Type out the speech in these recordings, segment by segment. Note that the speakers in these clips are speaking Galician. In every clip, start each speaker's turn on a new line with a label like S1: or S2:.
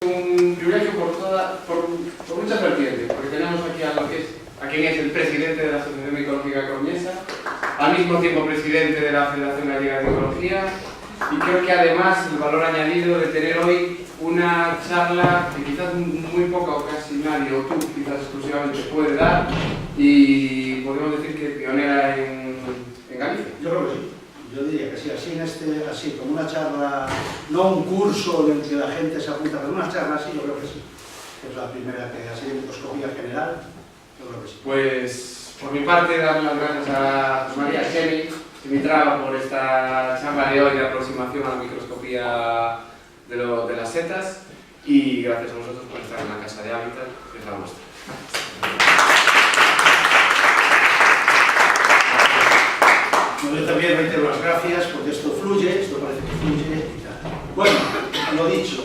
S1: un privilegio por muchas vertientes, porque tenemos aquí a quien es el presidente de la Asociación Micológica Coruñesa, al mismo tiempo presidente de la Federación Gallega de Micología, y creo que además el valor añadido de tener hoy una charla que quizás muy poca o casi nadie, o tú quizás exclusivamente, puede dar, y podemos decir que pionera en Galicia.
S2: Yo creo que sí. Yo diría que sí, así como una charla, no un curso en el que la gente se apunta, pero una charla así, yo creo que sí. Es la primera que así de microscopía general, yo creo que sí.
S1: Pues, por mi parte, dar las gracias a María Chemi, Dimitrava, por esta charla de hoy de aproximación a la microscopía de las setas, y gracias a vosotros por estar en la Casa de Hábitat, que es la nuestra.
S2: Yo también reitero las gracias porque esto fluye, esto parece que fluye y tal. Bueno, lo dicho,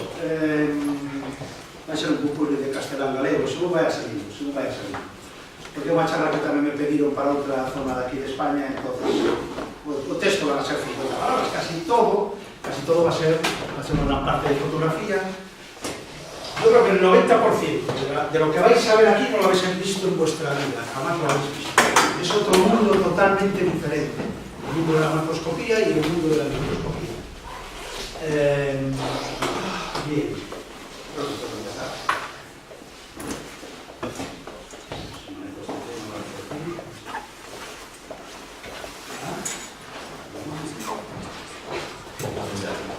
S2: va a ser un poco de castelán galego, según vaya saliendo, porque es una charla que también me pidieron para otra zona de aquí de España, entonces, el texto van a ser 50 palabras, casi todo va a ser una parte de fotografía. Yo creo que el 90% de lo que vais a ver aquí no lo habéis visto en vuestra vida, jamás lo habéis visto. Es otro mundo totalmente diferente. El mundo de la macroscopía y el mundo de la microscopía. Bien. Creo que puedo empezar.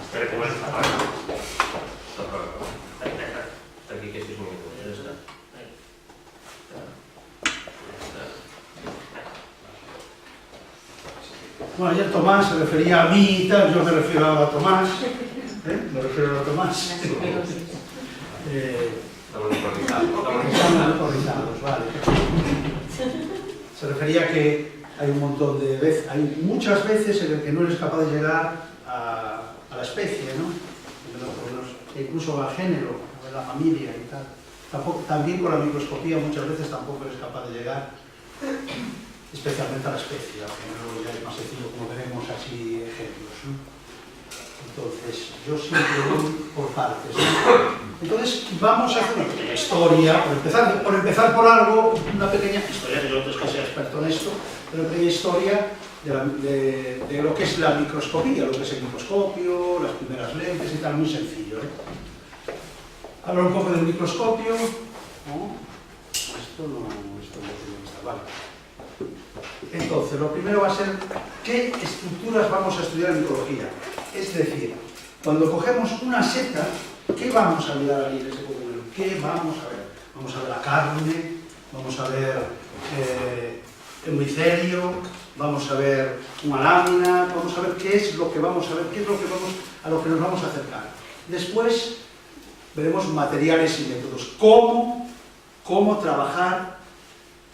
S3: Espera que vuelvas a apagar. Aquí que estoy muy bien.
S2: Bueno, ayer Tomás se refería a mí y tal, yo me refiero a Tomás. Me refiero a Tomás. Estamos corrizados, vale. Se refería a que hay un montón de veces, hay muchas veces en el que no eres capaz de llegar a la especie, ¿no? Incluso al género, a la familia y tal. También con la microscopía muchas veces tampoco eres capaz de llegar especialmente a la especie, al género ya es más sencillo como veremos así ejemplos, ¿no? Entonces, yo siempre voy por partes, ¿no? Entonces, vamos a hacer una pequeña historia, por empezar por algo, una pequeña historia, que yo no es que sea experto en esto, pero una pequeña historia de lo que es la microscopía, lo que es el microscopio, las primeras lentes y tal, muy sencillo, ¿eh? Hablar un poco del microscopio, ¿no? Esto no está, vale. Entonces, lo primero va a ser qué estructuras vamos a estudiar en micología. Es decir, cuando cogemos una seta, ¿qué vamos a mirar ahí en ese cogumelo? ¿Qué vamos a ver? Vamos a ver la carne, vamos a ver el micelio, vamos a ver una lámina, vamos a ver qué es lo que vamos a ver, qué es lo que a lo que nos vamos a acercar. Después veremos materiales y métodos, cómo trabajar,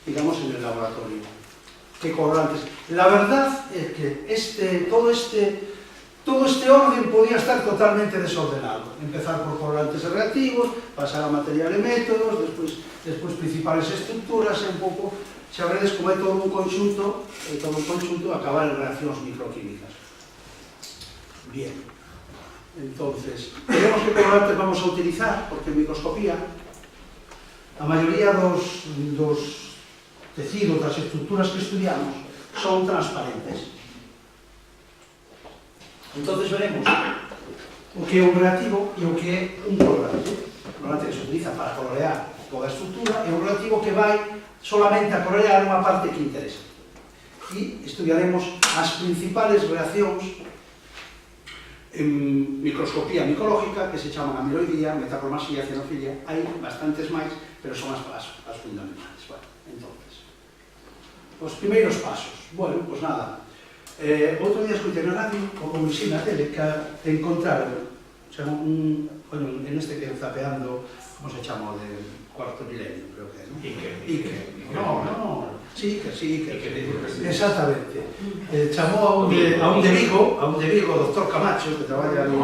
S2: digamos, en el laboratorio. ¿Qué colorantes? La verdad es que todo este orden podía estar totalmente desordenado. Empezar por colorantes reactivos, pasar a materiales y métodos, después principales estructuras, un poco, sabedes como é todo un conxunto, acabar en reaccións microquímicas. Bien. Entonces, veremos que colorantes vamos a utilizar, porque en microscopía a maioría dos tecidos, das estructuras que estudiamos, son transparentes. Entonces veremos o que é un reactivo e o que é un colorante. O colorante que se utiliza para colorear toda a estructura e un reactivo que vai solamente a colorear unha parte que interesa. E estudiaremos as principales reaccións en microscopía micológica que se chaman amiloidía, metacromasía, cianofilia. Hai bastantes máis, pero son as fundamentales. Bueno, entonces, os primeiros pasos. Bueno, pois nada. Outro día escoitei na radio, ou si na tele, que encontraron, en este que zapeando, como se chama, de cuarto milenio, creo que é, non? Iker. No, sí, exactamente. Chamou a un de Vigo, doctor Camacho, que traballa en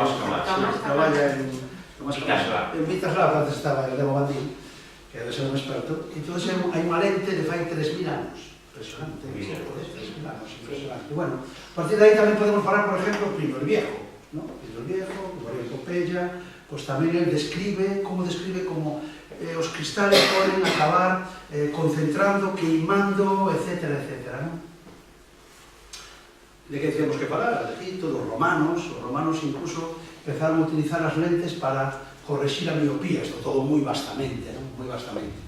S2: Vitaslab, antes estaba en Levo Bandín, que debe ser un experto. Entón, hai unha lente de fai 3.000 anos. Impresionante, 3.000 anos, impresionante. Bueno, a partir de aí tamén podemos falar, por ejemplo, Plinio el Viejo, ¿no? Plinio el Viejo, María Pompeya, pois tamén el describe como os cristales poden acabar concentrando, queimando, etc. non? De que temos que falar? De Egipto, dos romanos. Os romanos incluso empezaron a utilizar as lentes para corregir a miopía, isto todo moi vastamente, non? Moi vastamente.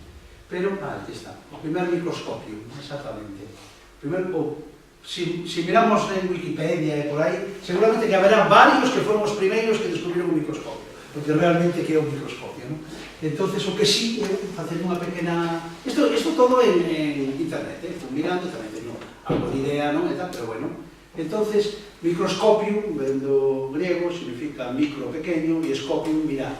S2: Pero, aquí está, o primer microscopio, exactamente. Si miramos en Wikipedia e por aí, seguramente que haberá varios que foron os primeiros que descubriron o microscopio, porque realmente que é un microscopio, non? Entonces, o que sí, facer unha pequena... Isto todo en internet, mirando tamén teño algo de idea, non? Pero bueno, entonces, microscopio, vendo griego, significa micro, pequeño, e escopio, mirar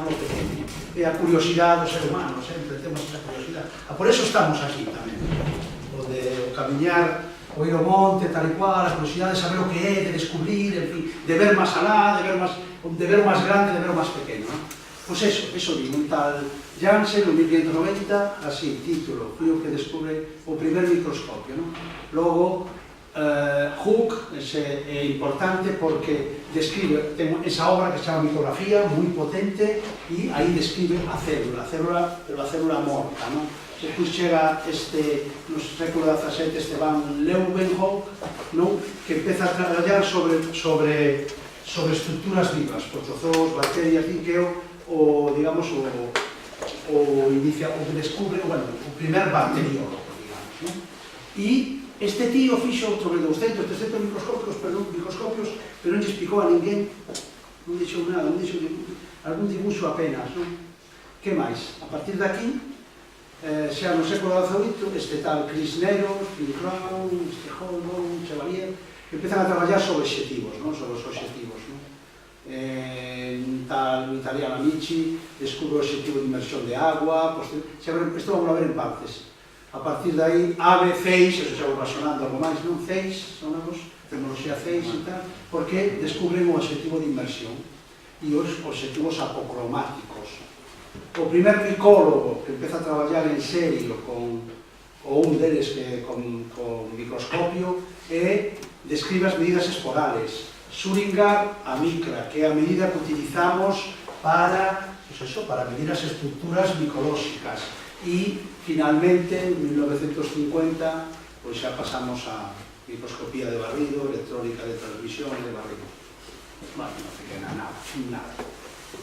S2: lo pequeño. É a curiosidade do ser humano, sempre temos esa curiosidade. Por eso estamos aquí tamén, o de camiñar, o ir ao monte, tal e cual, a curiosidade de saber o que é, de descubrir, en fin, de ver máis alá, de ver máis grande, de ver máis pequeno, non? Pois eso digo, un tal Janssen, en 1590, así, título, foi o que descubre o primer microscopio, non? Logo, Hooke é importante porque describe, ten esa obra que se chama Mitografía, moi potente, e aí describe a célula, pero a célula morta, non? Despois chega no século XVII, Esteban Leeuwenhoek, non? Que empeza a traballar sobre estructuras vivas, protozoos, bacterias, que é digamos, o que descubre, bueno, o primer bacteriólogo, digamos, non? E este tío fixo sobre 200, 300 microscopios, pero non lle explicou a ninguén, non dixou nada, non dixou algún dibuixo apenas, non? Que máis? A partir de aquí, xa no século XVIII, este tal Cisneros, Crown, Holborn, Chevalier, empezan a traballar sobre obxectivos, non? Sobre os obxectivos, non? Tal italiano Amici descubre o obxectivo de inmersión de agua, isto vamos a ver en partes. A partir de aí, Abe, Zeiss, eso xa vou sonando algo máis, non? Zeiss, sonamos, tecnoloxía Zeiss e tal, porque descubren o obxectivo de inmersión e os obxectivos apocromáticos. O primer micólogo que empeza a traballar en serio con un deles con microscopio describe as medidas esporales. Schuringer, a micra, que é a medida que utilizamos para medir as estructuras micolóxicas. E, finalmente, en 1950, pois xa pasamos a microscopía de barrido, electrónica de transmisión de barrido. Bueno, non se queda nada.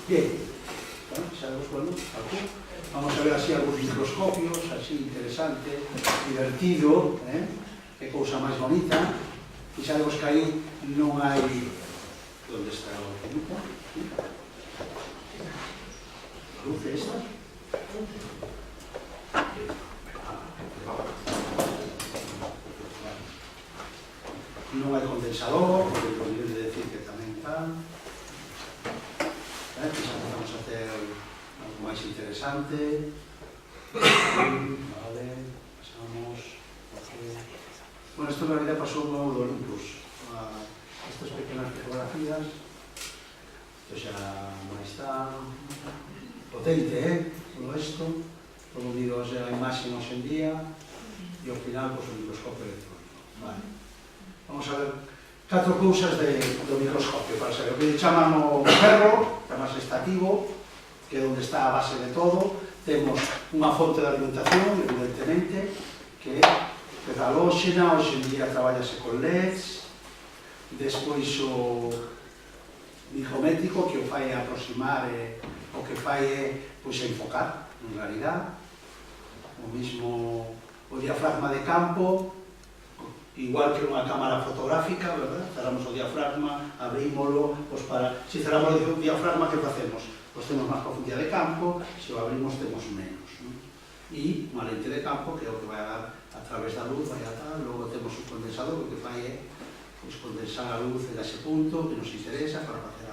S2: Bien, xa vemos, bueno, vamos a ver así algúns microscopios, así interesante, divertido, que cousa máis bonita. E xa vemos que aí non hai... Onde está o grupo? A luz é esta? Non hai condensador, porque podemos decir que tamén está. Quizá vamos a ter algo máis interesante. Vale, pasamos. Bueno, isto en realidad pasou no Olympus. Estas pequenas fotografías. Isto xa máis está potente, todo isto. Todo unido a imaxe hoxe en día e ao final, pois, o microscopio electrónico. Vale. Vamos a ver 4 cousas do microscopio para saber. O que chaman o ferro, que é máis estativo, que é onde está a base de todo. Temos unha fonte de alimentación, evidentemente, que é halóxena, hoxe en día traballase con LEDs. Despois o micrométrico, que o fai aproximar, o que fai é enfocar, en realidad. O mismo o diafragma de campo, igual que unha cámara fotográfica, verdad? Cerramos o diafragma, abrímolo, se cerramos o diafragma, que facemos? Pois temos máis profundidade de campo, se o abrimos temos menos. E unha lente de campo, que é o que vai a dar a través da luz, vai a dar, logo temos un condensador, o que fai é condensar a luz en ese punto que nos interesa para facer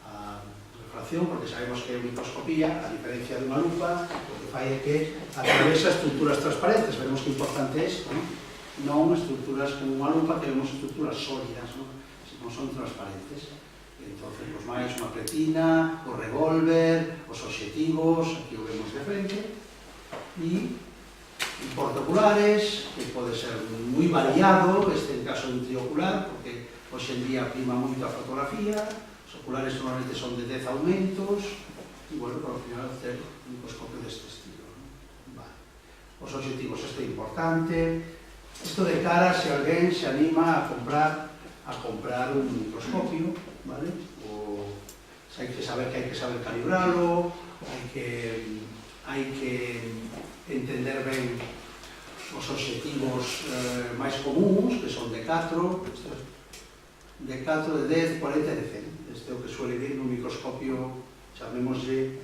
S2: a refracción, porque sabemos que a microscopía, a diferencia de unha lupa, o que fai é que atravesa estructuras transparentes. Veremos que importante é isto, non estructuras como unha lupa, que vemos estructuras sólidas, non son transparentes. Entón, pues máis unha pretina, o revólver, os obxectivos, aquí o vemos de frente, e portoculares, que pode ser moi variado, este en caso de un triocular, porque hoxe en día prima moito a fotografía, Os oculares normalmente son de 10 aumentos, e, bueno, para o final hacer un microscopio deste estilo, ¿no? Vale. Os objetivos, isto é importante. Isto de cara, se alguén se anima a comprar un microscopio, vale? O se hai que saber calibralo, hai que entender ben os objetivos máis comuns, que son de 4, de 10, 40 e de 100. Este é o que suele vir nun microscopio, chamémoslle,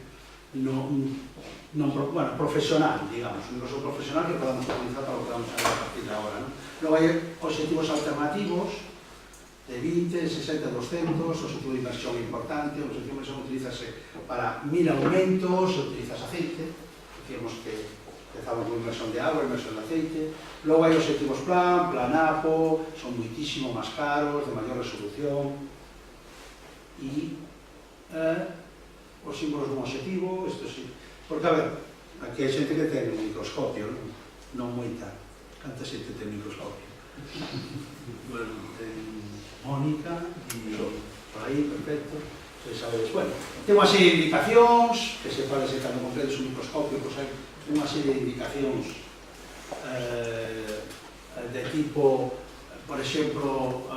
S2: profesional, digamos, un microscopio profesional que podamos utilizar para o que vamos a ver a partir de agora, ¿no? Logo hai objetivos alternativos de 20, 60, 200, objetivo de inversión importante, o objetivo de inversión utilízase para 1000 aumentos, utilizas aceite, decíamos que empezamos con inversión de agua, inversión de aceite. Logo hai objetivos planapo, son muitísimo máis caros, de maior resolución, e os símbolos dun objetivo, isto sí. Porque, a ver, aquí hai xente que ten un microscopio, non moita. Canta xente ten microscopio? Bueno, ten Mónica, e por aí, perfecto. Sabedes, bueno, ten unha serie de indicacións, que se parece cando completes un microscopio, pois hai unha serie de indicacións de tipo, por exemplo,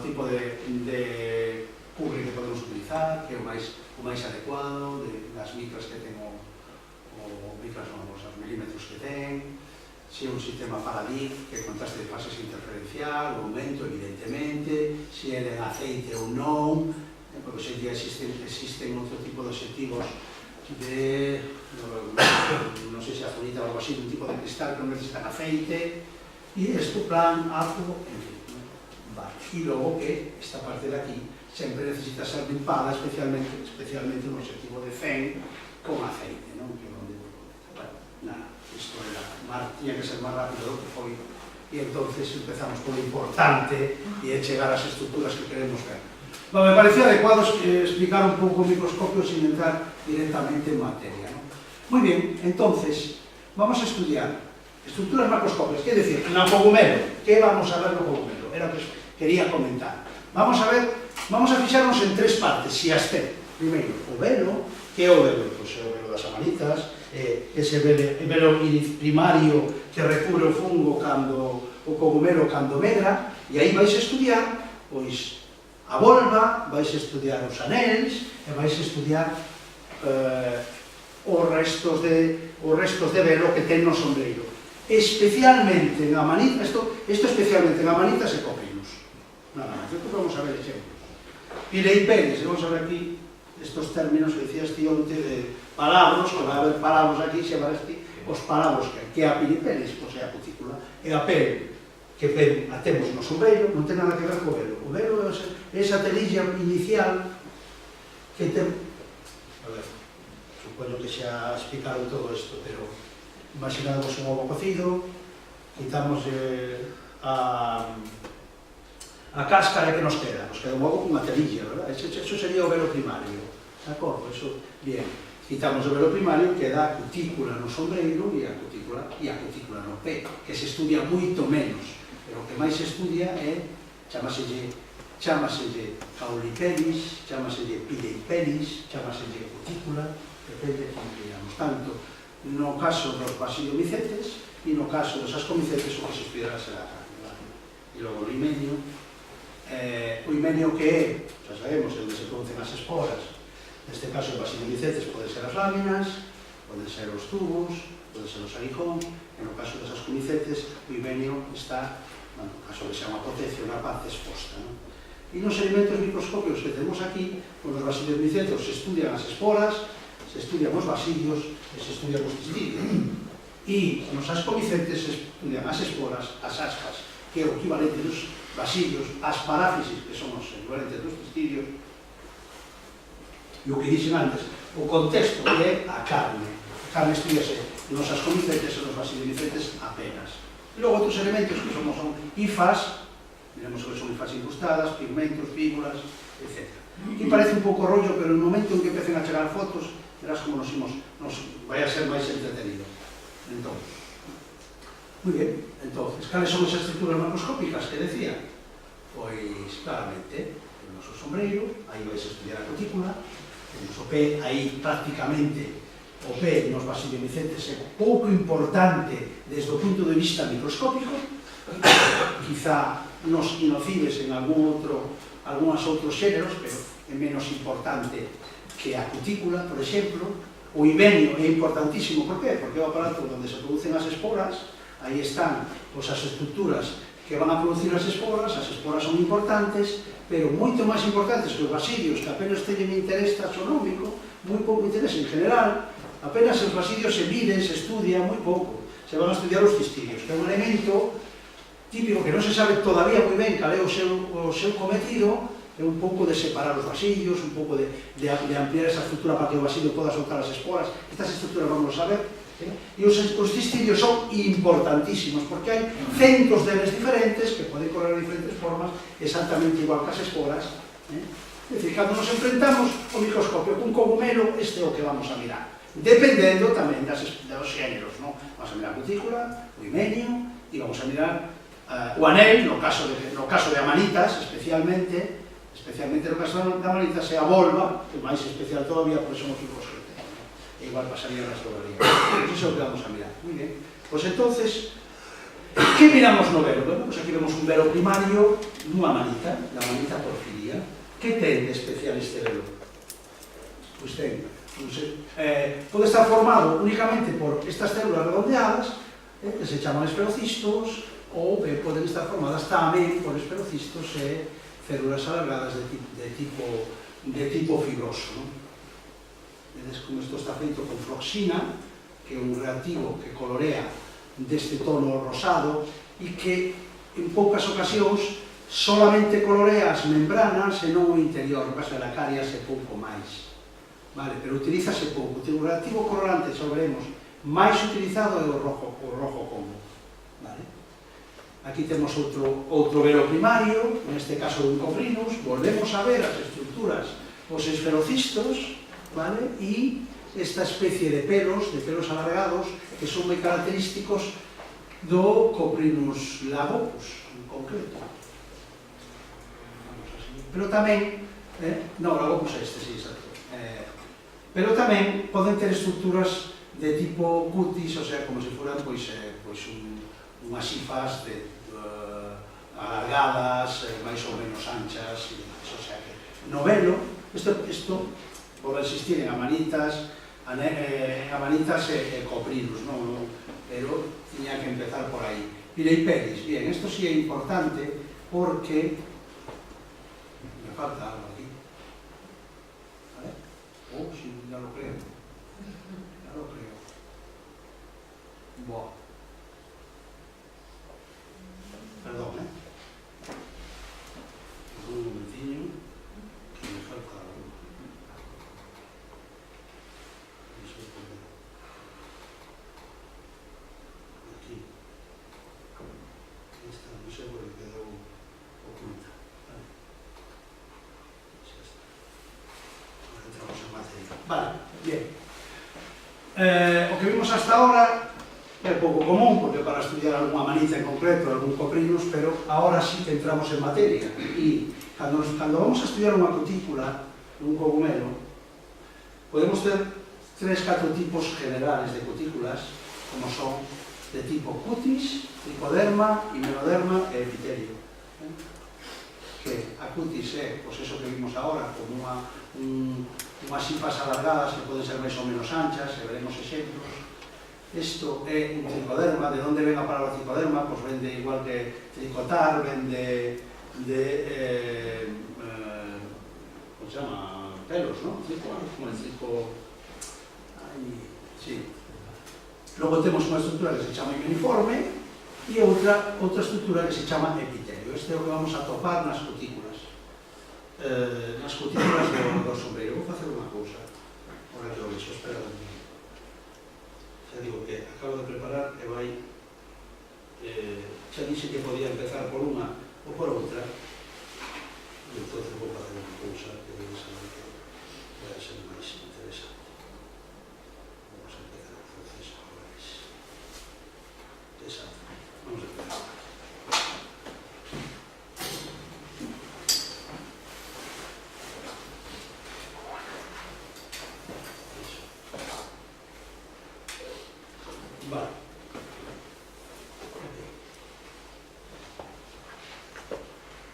S2: tipo de curry que podemos utilizar, que é o máis adecuado, das micras que ten os milímetros que ten, se é un sistema Faraday, que contaste de fases interferencial, o aumento, evidentemente, se é de aceite ou non, porque hoxe en día existen outro tipo de objetivos de, non sei se azulita ou algo así, un tipo de cristal que non necesitan aceite, e isto plan, ácido, en fin. Vale. E logo que esta parte de aquí sempre necesita ser limpada, especialmente un objetivo de 100 con aceite, non? Que onde, bueno, nada, isto tiña que ser máis rápido do que foi, e entonces empezamos por lo importante e é chegar ás estructuras que queremos ver. Bueno, me parecía adecuado explicar un pouco o microscopio sin entrar directamente en materia, ¿no? Muy bien, entonces, vamos a estudiar estructuras macroscópicas, que é dicir, no cogumelo, que vamos a ver no cogumelo? Era o que quería comentar. Vamos a fixarnos en tres partes, si as ten. Primeiro, o velo, que é o velo? Pois é o velo das amanitas, ese velo primario que recubre o fungo cando o cogumelo cando medra, e aí vais estudiar, pois, a volva, vais estudiar os anéis, e vais estudiar os restos de velo que ten no sombreiro. Especialmente en amanitas, isto especialmente en amanitas e copinos. Nada máis, isto vamos a ver exemplos. Pileipenes, vamos a ver aquí estos términos que decías ti onte de palabras, que vai haber palabras aquí, se vai ti os palabras que é a pileipenes, pois é a cutícula, e a pele, que a temos no sombreiro, non ten nada que ver co velo. O velo é esa telilla inicial que ten... A ver, supoño que xa explicaron todo isto, pero imaginamos un ovo cocido, quitamos a cáscara que nos queda un ovo con unha telilla, verdad? Eso sería o velo primario, de acordo? Eso, bien, quitamos o velo primario, queda a cutícula no sombreiro e a cutícula no pé, que se estudia moito menos, pero o que máis se estudia é, chamaselle caulipelis, chamaselle pileipelis, chamaselle cutícula, depende como digamos, tanto no caso dos basidiomicetes e no caso dos ascomicetes o que se estudiará será a carne, e logo o himenio, que é, xa sabemos, onde se producen as esporas. Neste caso, o basidiomicetes pode ser as láminas, poden ser os tubos, poden ser os aguijón, e no caso das ascomicetes, o himenio está, no caso que sea unha protección, a paz exposta. E nos elementos microscópicos que temos aquí, os basidiomicetes se estudian as esporas, se estudian os basidios e se estudian os testidios. E nos ascomicetes se estudian as esporas, as aspas, que é o equivalente dos basidios, as paráfisis, que son os equivalentes dos testidios, e o que dixen antes, o contexto é a carne. A carne estudiase nos ascomicetes e nos basidiomicetes apenas. E logo outros elementos que son hifas, miremos que son hifas incrustadas, pigmentos, fíbulas, etc. E parece un pouco rollo, pero no momento en que empecen a chegar fotos, verás como nos vai a ser máis entretenido. Entón, moi ben, entonces, cales son esas estructuras macroscópicas que decía? Pois, claramente, o noso sombreiro, aí vais a estudiar a cutícula, temos o pé, aí prácticamente o pé nos basidiomicetes é pouco importante desde o punto de vista microscópico, quizá nos inocibes en algúns outros xéneros, pero é menos importante que a cutícula, por exemplo. O himenio é importantísimo, por qué? Porque é o aparato onde se producen as esporas, aí están as estructuras que van a producir as esporas son importantes, pero moito máis importantes que os basidios, que apenas teñen interés taxonómico, moi pouco interés en general, apenas os basidios se miden, se estudian moi pouco, se van a estudiar os cistidios, que é un elemento típico que non se sabe todavía moi ben cal é o seu cometido, é un pouco de separar os vasillos, un pouco de ampliar esa estructura para que o vasillo poda soltar as esporas. Estas estructuras vamos a saber. E os cistidios son importantísimos, porque hai centos deles diferentes que poden correr de diferentes formas, exactamente igual que as esporas. É dicir, cando nos enfrentamos ao microscopio cun cogumelo, este é o que vamos a mirar. Dependendo tamén dos xéneros, non? Vamos a mirar a cutícula, o himenio, e vamos a mirar o anel, no caso de amanitas, especialmente no caso de amanitas é a volva, que é máis especial todavía, porque son os fibros que ten. E igual pasaría nas drogarías. Iso é o que vamos a mirar. Muy bien. Pois entonces, que miramos no velo? Bueno, pues aquí vemos un velo primario nunha manita, la manita porfiria. Que ten de especial este velo? Pois ten, pode estar formado únicamente por estas células redondeadas, que se chaman esferocistos, ou poden estar formadas tamén por esferocistos e células alargadas de tipo fibroso. Vedes como isto está feito con floxina, que é un reactivo que colorea deste tono rosado e que en poucas ocasións solamente colorea as membranas e non o interior, o caso de la caria é pouco máis. Pero utilízase pouco. O reactivo colorante, xa veremos, máis utilizado é o rojo combo. Aquí temos outro velo primario, neste caso de un coprinus, volvemos a ver as estructuras, os esferocistos, e esta especie de pelos alargados, que son moi característicos do coprinus lagopus, en concreto. Pero tamén, lagopus é este, sí, exacto. Pero tamén poden ter estructuras de tipo cutis, o sea, como se foran unhas hifas alargadas, máis ou menos anchas, e demais. O sea que no velo, isto pode existir en amanitas e coprinus, pero tiña que empezar por aí. Pileipelis, bien, isto sí é importante porque me falta algo aquí. Sí, ya lo creo. Boa. Perdón, un momentiño, que me falta algo. Aquí. Esta non sei por que quedou oculta. Xa está. Ahora entramos en materia. Vale, bien. O que vimos hasta ahora é pouco común, porque para estudiar algunha manita en concreto, algún coprinus, pero ahora sí que entramos en materia. E cando vamos a estudiar unha cutícula, un cogumelo, podemos ter 3-4 tipos generales de cutículas, como son de tipo cutis, tricoderma, himenoderma e epitelio. Que a cutis é, pois eso que vimos agora, como unhas hifas alargadas que poden ser máis ou menos anchas, e veremos exemplos. Isto é un tricoderma. De onde ven a palabra tricoderma? Pois ven de igual que tricotar, ven de como se chama? Pelos, non? Como el trico... Sí. Logo temos unha estructura que se chama uniforme e outra estructura que se chama epitelio. Este é o que vamos a topar nas cutículas. Nas cutículas do sombreiro. Vou facer unha cousa. Ora que o vexo, espera un minuto. Xa digo que acabo de preparar e vai... Xa dixe que podía empezar por unha ou por outra. E entón vou facer unha cousa que vai ser máis interesante. Vamos a empezar o proceso agora. Exacto. Vamos a empezar. Vale.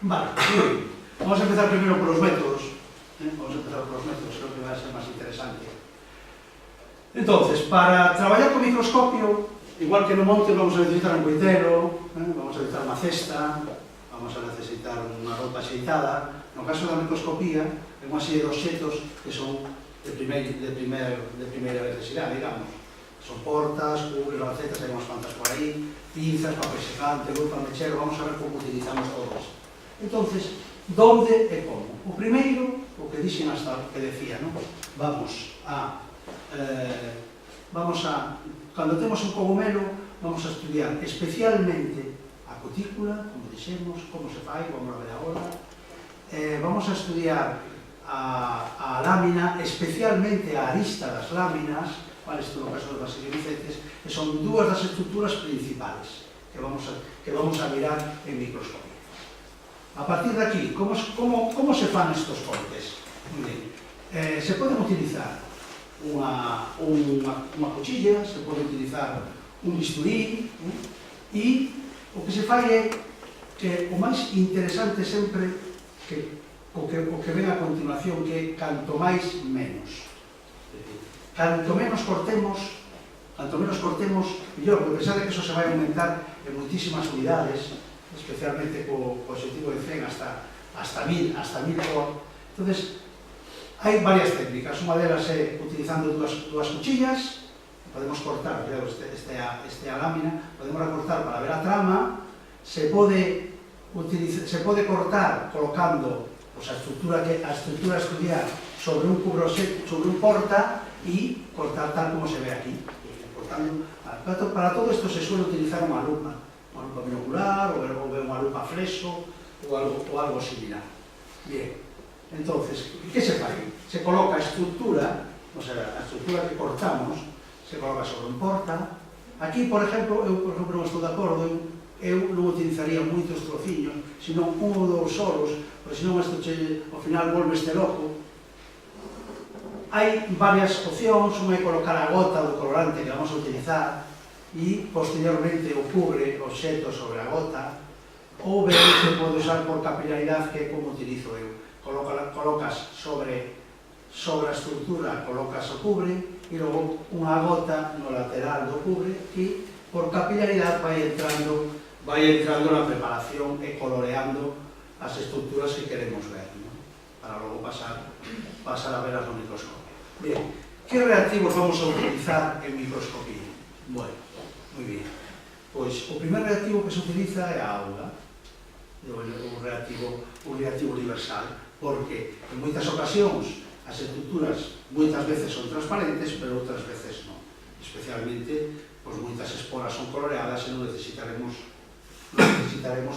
S2: Vale, vamos a empezar primero por los métodos. Vamos a empezar por los métodos, creo que va a ser más interesante. Entonces, para traballar con microscopio, igual que no monte, vamos a necesitar un coitelo, vamos a necesitar unha cesta, vamos a necesitar unha roupa xeitada. No caso da microscopía, é unha serie de obxetos que son de primeira necesidade, digamos. Son portas, cubres, lancetas, hai unhas cuantas por aí, pinzas, papel secante, lupa, mechero, vamos a ver como utilizamos todos. Entonces, donde e como? O primeiro, o que dixen hasta que decía, non? Vamos a, cando temos un cogomelo, vamos a estudiar especialmente a cutícula, como dixemos, como se fai, vamos a ver agora. Vamos a estudiar a lámina, especialmente a arista das láminas, vale, isto no caso dos basiliomicetes, que son dúas das estructuras principales que vamos a mirar en microscopio. A partir de aquí, como se fan estos cortes? Muy bien. Se poden utilizar unha cuchilla, se pode utilizar un bisturí, e o que se fai é que o máis interesante sempre o que ven a continuación, que canto máis menos. Canto menos cortemos, mellor, porque pensade que eso se vai aumentar en moitísimas unidades, especialmente co obxectivo de 100 hasta 1000 por. Entonces, hai varias técnicas. Unha delas é utilizando dúas cuchillas, podemos cortar, este a lámina, podemos recortar para ver a trama, se pode cortar colocando a estrutura a estudiar sobre un porta e cortar tal como se ve aquí. Para todo isto se suele utilizar unha lupa binocular ou unha lupa fleso ou algo similar. Bien, entonces, que se fai? Se coloca a estructura, o sea, a estructura que cortamos, se coloca sobre un porta. Aquí, por exemplo, eu non estou de acordo, eu non utilizaría moitos trociños, senón un ou dous solos, porque senón isto ao final volve este loco. Hai varias opcións, unha é colocar a gota do colorante que vamos a utilizar e posteriormente o cubre o obxeto sobre a gota, ou ben se pode usar por capilaridade, que é como utilizo eu. Colocas sobre a estructura, colocas o cubre e logo unha gota no lateral do cubre e por capilaridade vai entrando na preparación e coloreando as estructuras que queremos ver, ¿no? Para logo pasar a verlas no microscopio. Bien, que reactivos vamos a utilizar en microscopía? Bueno, moi bien. Pois o primer reactivo que se utiliza é a auga, un reactivo universal, porque en moitas ocasións as estructuras moitas veces son transparentes, pero outras veces non. Especialmente, pois moitas esporas son coloreadas e non necesitaremos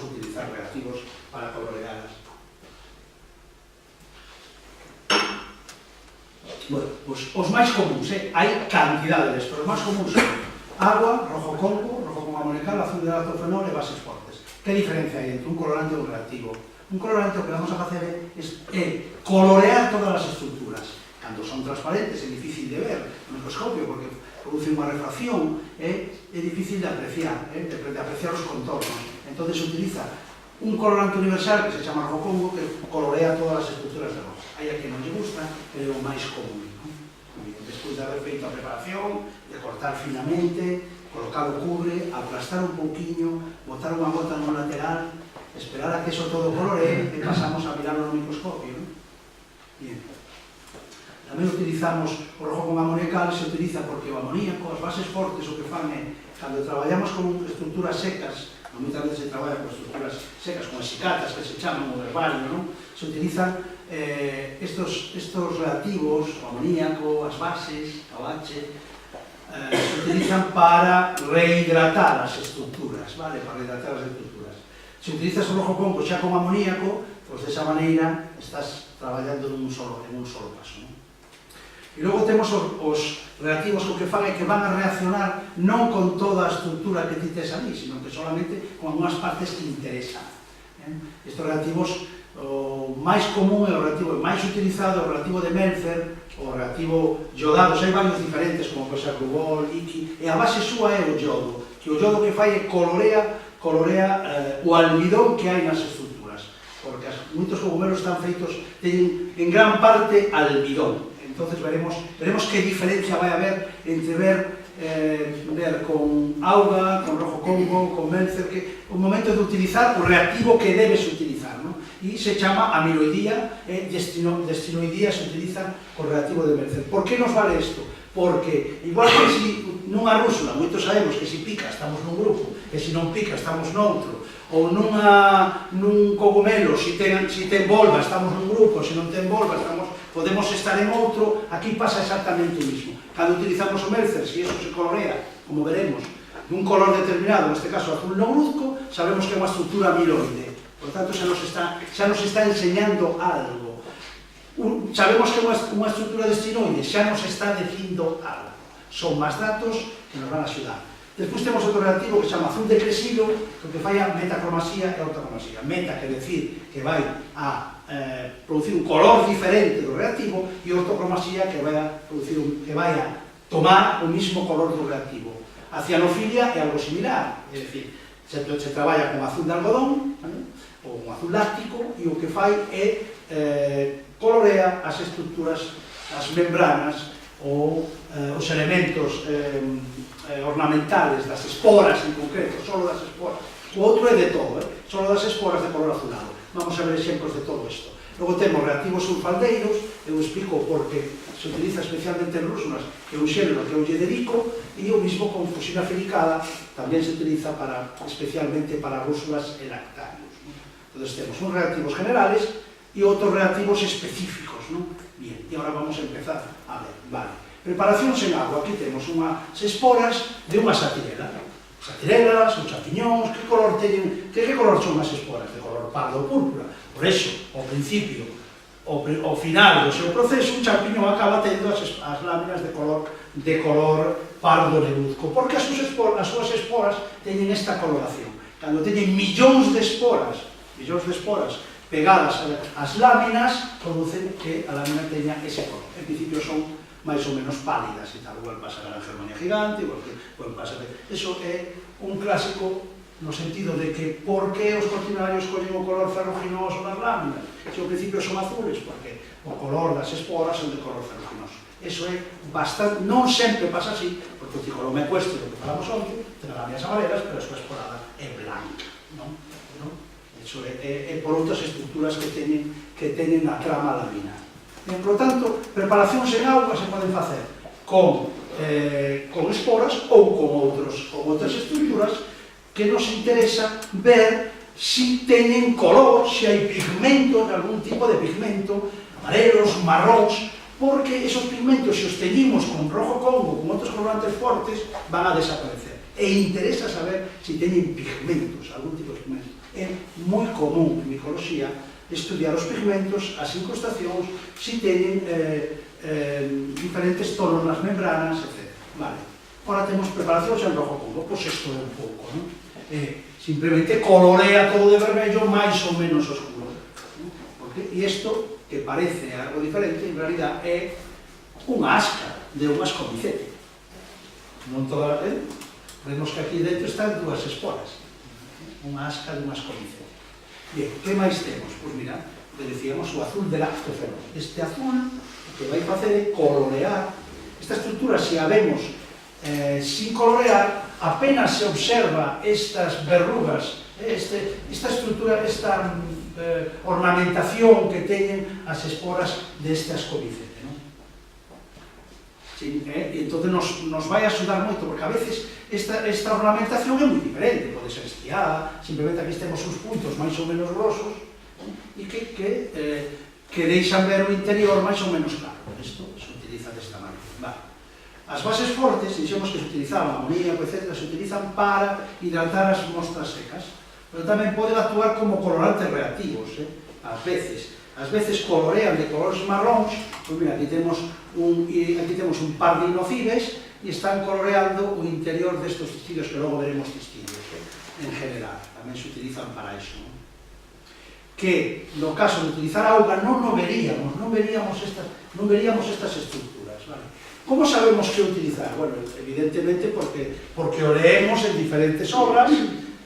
S2: utilizar reactivos para coloreadas. Bueno, pois os máis comuns, hai cantidade deles, pero os máis comuns son agua, rojo congo amoniacal, azul de lactofenol e bases fortes. Que diferencia hai entre un colorante e un reactivo? Un colorante o que vamos a facer é colorear todas as estructuras. Cando son transparentes é difícil de ver no microscopio porque produce unha refracción, é difícil de apreciar, de apreciar os contornos. Entón se utiliza un colorante universal que se chama rojo congo que colorea todas as estructuras de rosa. Hai a que non lle gusta, é o máis común. Despois de haber feito a preparación, de cortar finamente, colocar o cubre, aplastar un pouquiño, botar unha gota no lateral, esperar a que eso todo coloree e pasamos a mirarlo no microscopio. Bien. Tamén utilizamos o rojo con amoniacal, se utiliza porque o amoníaco, as bases fortes, o que fan é, cando traballamos con estructuras secas, moitas veces se traballa con estructuras secas, con esicatas, que se chaman o herbario, non? Se utilizan estos reactivos, o amoníaco, as bases, o H, se utilizan para rehidratar as estructuras, vale? Para rehidratar as estructuras. Se utilizas o rojo congo xa con amoníaco, pois desa maneira estás traballando en un solo paso, non? E logo temos os reactivos que o que fan é que van a reaccionar non con toda a estructura que ti tes ali, sino que solamente con algunhas partes que interesan. Estes reactivos O máis común é o reactivo máis utilizado, o reactivo de Meltzer, o reactivo iodados, hai varios diferentes, como pode ser Rubol, Iki, e a base súa é o iodo, que o iodo que fai é colorea o almidón que hai nas estruturas, porque moitos cogumelos están feitos, teñen en gran parte almidón. Entonces veremos que diferencia vai haber entre ver con auga, con rojo Congo, con Meltzer, que o momento de utilizar o reactivo que debes utilizar, ¿no? E se chama amiloidía e destinoidía se utiliza co reactivo de Meltzer. Por que nos vale isto? Porque, igual que si nunha rúsula, moitos sabemos que si pica estamos nun grupo, e se non pica estamos noutro, ou nun cogumelo, se ten volva estamos nun grupo, se non ten volva podemos estar en outro, aquí pasa exactamente o mismo. Cando utilizamos o Meltzer, se iso se colorea, como veremos, dun color determinado, neste caso azul negruzco, sabemos que é unha estrutura amiloide. Por tanto, xa nos está enseñando algo. Sabemos que é unha estrutura destinoide, xa nos está dicindo algo. Son máis datos que nos van a axudar. Despois temos outro reactivo que se chama azul decresivo, que fai a metacromasía e autocromasía. Meta quer decir que vai a producir un color diferente do reactivo, e autocromasía que vai a tomar o mismo color do reactivo. A cianofilia é algo similar, é dicir, se traballa con azul de algodón, ou un azul láctico, e o que fai é colorea as estruturas, as membranas, ou os elementos ornamentales das esporas en concreto, solo das esporas. O outro é de todo, solo das esporas de color azulado. Vamos a ver exemplos de todo isto. Logo temos reactivos sulfaldeiros, eu explico porque se utiliza especialmente en rúsulas, que é un xénero que eu lle dedico, e o mismo con fusina filicada, tamén se utiliza especialmente para rúsulas e lactarios. Entón, temos uns reactivos generales e outros reactivos específicos. Bien, e agora vamos a empezar a ver. Vale. Preparacións en agua. Aquí temos unhas esporas de unha satirela. Satirelas, ou champiñóns, que color teñen? Que color son as esporas? De color pardo ou púrpura. Por eso, ao principio, ao final do seu proceso, un champiñón acaba tendo as láminas de color pardo negruzco, porque as súas esporas teñen esta coloración. Cando teñen millóns de esporas pegadas ás láminas, producen que a lámina teña ese color. En principio son máis ou menos pálidas e tal, igual pasa a Germania gigante, igual pasa... Eso é un clásico no sentido de que por que os cortinarios collen o color ferruginoso das láminas? Se ao principio son azules, porque o color das esporas son de color ferruginoso. Eso é bastante... Non sempre pasa así, porque o tricoloma ecuestre, o que falamos onte, ten as láminas amarelas, pero a súa esporada é blanca, non? Eso é por outras estruturas que teñen na trama laminar. Por lo tanto, preparacións en auga se poden facer con esporas ou con outras estruturas que nos interesa ver si teñen color, si hai pigmento, algún tipo de pigmento, amarelos, marróns, porque esos pigmentos, se os teñimos con rojo Congo, con outros colorantes fortes, van a desaparecer. E interesa saber si teñen pigmentos, algún tipo de pigmento. É moi común en micoloxía estudiar os pigmentos, as incrustacións, si teñen diferentes tonos nas membranas, etc. Vale. Ahora temos preparacións en rojo Congo, pois isto é un pouco, non? Simplemente colorea todo de vermello máis ou menos oscuro. E isto, que parece algo diferente, en realidad é unha asca de un ascomicete. Non toda a vez, vemos que aquí dentro están dúas esporas. Unha asca de un ascomicete. Bien, que máis temos? Pois mira, que decíamos o azul de lactoferol. Este azul o que vai facer é colorear. Esta estrutura, se a vemos sin colorear, apenas se observa estas verrugas, esta estrutura, esta ornamentación que teñen as esporas deste ascomicete. Entón nos vai axudar moito, porque a veces esta ornamentación é moi diferente, pode ser estriada, simplemente aquí temos uns puntos máis ou menos grosos e que deixan ver o interior máis ou menos claro. Isto se utiliza desta maneira. As bases fortes, dixemos que se utilizaban, amoníaco, etc., se utilizan para hidratar as mostras secas, pero tamén poden actuar como colorantes reactivos, ás veces colorean de colores marróns. Pois mira, aquí temos un par de inocibes e están coloreando o interior destes tecidos, que logo veremos tecidos en general, tamén se utilizan para iso. que no caso de utilizar auga non veríamos estas estructuras, vale? Como sabemos que utilizar? Bueno, evidentemente porque o leemos en diferentes obras,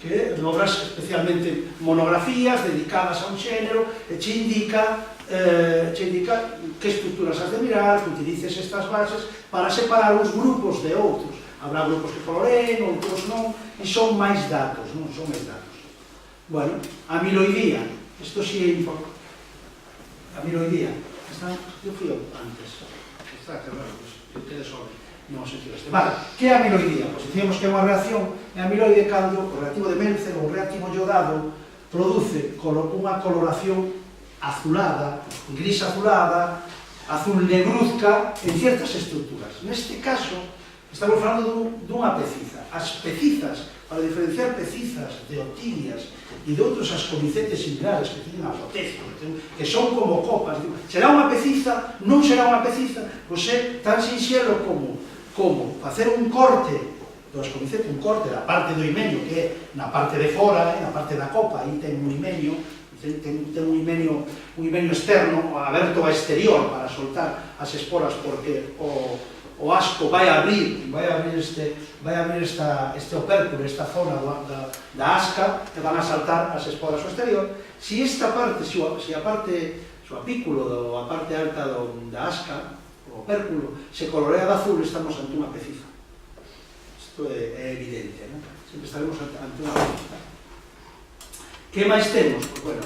S2: especialmente monografías dedicadas a un xénero, e che indica que estructuras has de mirar, que utilices estas bases para separar uns grupos de outros. Habrá grupos que coloreen, outros non, e son máis datos, non son máis datos. Bueno, amiloidía, isto si é importante. Amiloidía, eu fui antes, está claro, que quede sobre, non se tiraste. Vale, que é amiloidía? Pois dicíamos que é unha reacción, é amiloide cando o reactivo de Melzer ou o reactivo iodado produce unha coloración azulada, gris azulada, azul negruzca en ciertas estructuras. Neste caso, estamos falando dunha peciza. As pecizas, para diferenciar pecizas de otidias e de outros ascomicetes similares que tienen apotecio, que son como copas, será unha peciza, non será unha peciza, pois é tan sinxelo como facer un corte do ascomicete, un corte da parte do himenio, que é na parte de fora, na parte da copa, aí ten un himenio, ten un himenio externo, aberto ao exterior para soltar as esporas, porque o asco vai abrir este opérculo, esta zona da asca, que van a saltar as esporas ao exterior. Se esta parte, se a parte, o apículo, a parte alta da asca, o opérculo, se colorea de azul, estamos ante unha peciza. Isto é evidente, non? Sempre estaremos ante unha peciza. Que máis temos? Pois, bueno,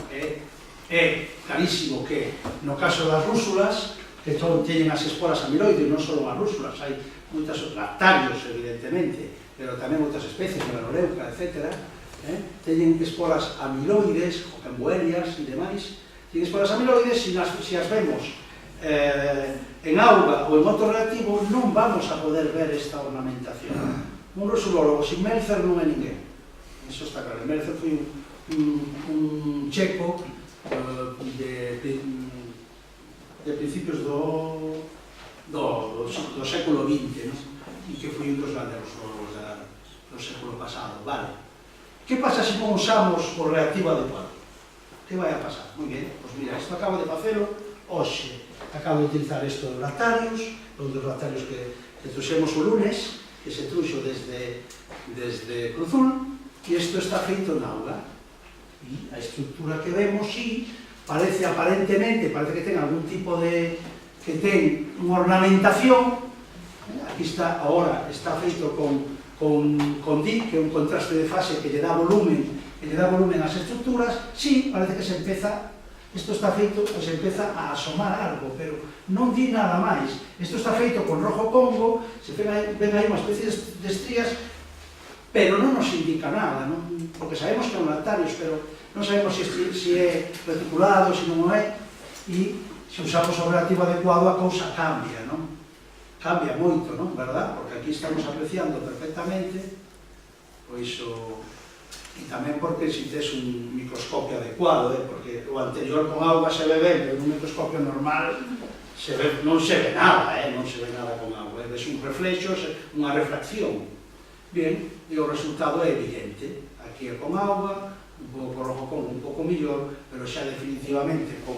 S2: é clarísimo que no caso das rúsulas, que teñen as esporas amiloides, non só as rúsulas, hai moitos lactarios, evidentemente, pero tamén outras especies, melanoleuca, etc. Teñen esporas amiloides, camboelias e demais, teñen esporas amiloides, se as vemos en auga ou en outro reactivo, non vamos a poder ver esta ornamentación. Un rusulólogo sin Melzer non é ninguén, iso está claro. Melzer foi un checo de principios do século XX, e que foi un dos grandes rusolólogos do século pasado. Vale. Que pasa se non usamos o reactivo adecuado? Que vai a pasar? Moi ben, pois mira, isto acabo de facelo hoxe. Acabo de utilizar isto dos lactarios, un dos lactarios que trouxemos o lunes, que se trouxo desde Cruzul, e isto está feito na auga. E a estructura que vemos, sí, parece que ten algún tipo de... que ten unha ornamentación. Aquí está, agora, está feito con DIC, que é un contraste de fase que lle dá volumen ás estructuras. Sí, parece que se empeza, isto está feito, se empeza a asomar algo, pero non di nada máis. Isto está feito con rojo congo, se ven aí unha especie de estrías, pero non nos indica nada, porque sabemos que son lactarios, pero non sabemos se é reticulado, se non é, e se usamos o reactivo adecuado a cousa cambia, non? Cambia moito, non? Verdad? Porque aquí estamos apreciando perfectamente, pois e tamén porque se tes un microscopio adecuado, porque o anterior con auga se ve ben, pero un microscopio normal non se ve nada, non se ve nada con auga, ves un reflexo, unha refracción. Bien, e o resultado é evidente. Aquí é con auga, un pouco rojo con un pouco millor, pero xa definitivamente con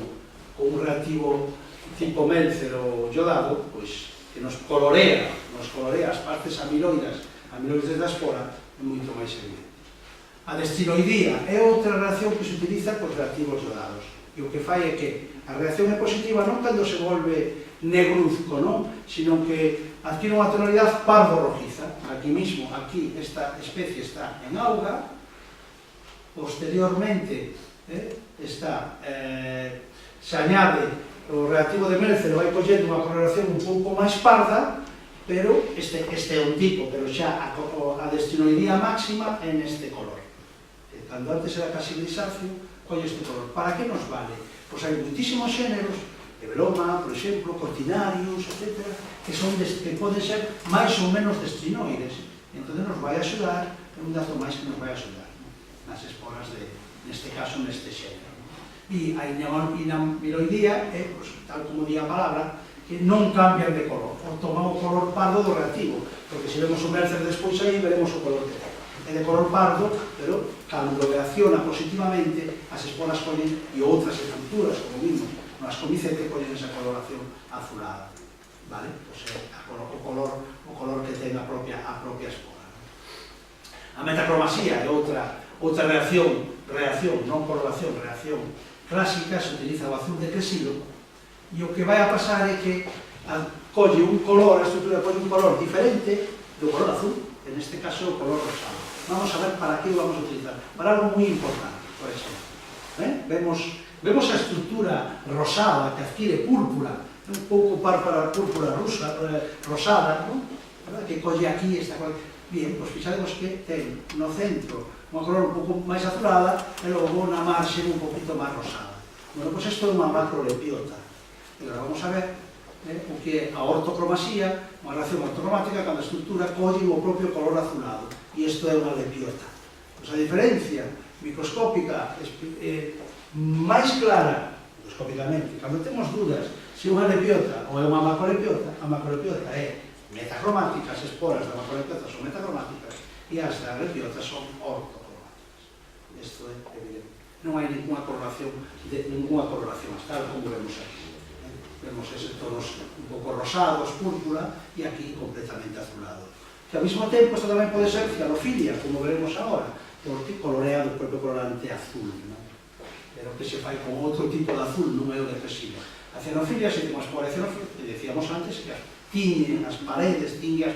S2: un reactivo tipo Melzer ou iodado, pois que nos colorea as partes amiloides da espora, é moito máis evidente. A destiloidía é outra reacción que se utiliza cos reactivos iodados, e o que fai é que a reacción é positiva non cando se volve negruzco, non? Sino que adquire unha tonalidade pardo-rojiza. Aquí mismo, aquí, esta especie está en auga, posteriormente se añade o reactivo de Melzer, vai collendo unha coloración un pouco máis parda, pero este é un tipo, pero xa a destinoidía máxima é neste color. Cando antes era casi grisáceo, colle este color. Para que nos vale? Pois hai moitísimos xéneros, Eveloma, por exemplo, cortinarius, etc., que poden ser máis ou menos destinoides. Entón nos vai axudar, é un dato máis que nos vai axudar nas esporas, neste caso, neste xénero. E a inamiloidía é, tal como di a palabra, que non cambian de color, ou toman o color pardo do reactivo, porque se vemos o Melzer despois aí, veremos o color que ten. é de color pardo, pero cando reacciona positivamente, as esporas collen e outras estructuras, como vimos, nas comicete collen esa coloración azulada, vale? Pois é o color que ten a propia espora. A metacromasía é outra reacción, non coloración, reacción clásica, se utiliza o azul decresivo, e o que vai a pasar é que colle un color, a estructura colle un color diferente do color azul, en este caso o color rosado. Vamos a ver para que o vamos a utilizar. Para algo moi importante, por exemplo. Vemos a estructura rosada que adquire púrpura, un pouco par para a púrpura rosada, ¿no? Que colle aquí esta colle. Bien, pois fixademos que ten no centro unha color un pouco máis azulada e logo na marxe un poquito máis rosada. Bueno, pois isto é unha macrolepiota. E agora vamos a ver o que é a ortocromasía, unha reacción ortocromática cando a estructura colle o propio color azulado. E isto é unha lepiota. Pois a diferencia microscópica máis clara, microscópicamente, cando temos dudas se unha lepiota ou é unha macrolepiota, a macrolepiota é metacromática, as esporas da macrolepiota son metacromáticas e as da lepiota son ortocromáticas. Isto é evidente. Non hai ninguna coloración tal como vemos aquí. Vemos eses tonos un pouco rosados, púrpura, e aquí completamente azulado. Que ao mesmo tempo isto tamén pode ser cianofilia, como veremos agora, porque colorea do propio colorante azul, non? Pero que se fai con outro tipo de azul, non é o depresivo. A cianofilia, se temos por cianofilia, que decíamos antes, que tingue as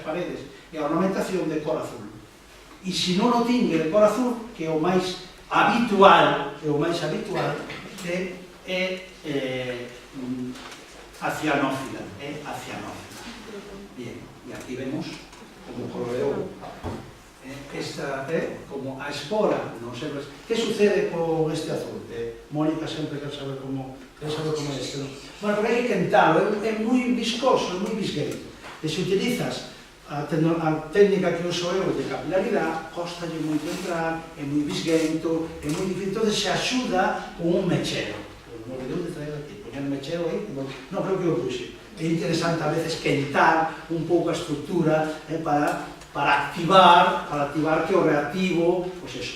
S2: paredes e a ornamentación de cor azul. E se non o tingue de cor azul, que é o máis habitual, é a cianófila, Bien, e aquí vemos como coloreou esta é como a espora, non sempre. Que sucede con este azul? Mónica sempre quer saber como é este, non? Bueno, porque hai que quentalo, é moi viscoso, é moi visgueito. E se utilizas a técnica que uso eu de capilaridade, costalle moito entrar, é moi visguento, é moi difícil, entón se axuda con un mechero. Non olvidou de traer aquí, poñer un mechero aí, non creo que o puxe. É interesante a veces quentar un pouco a estructura para activar que o reactivo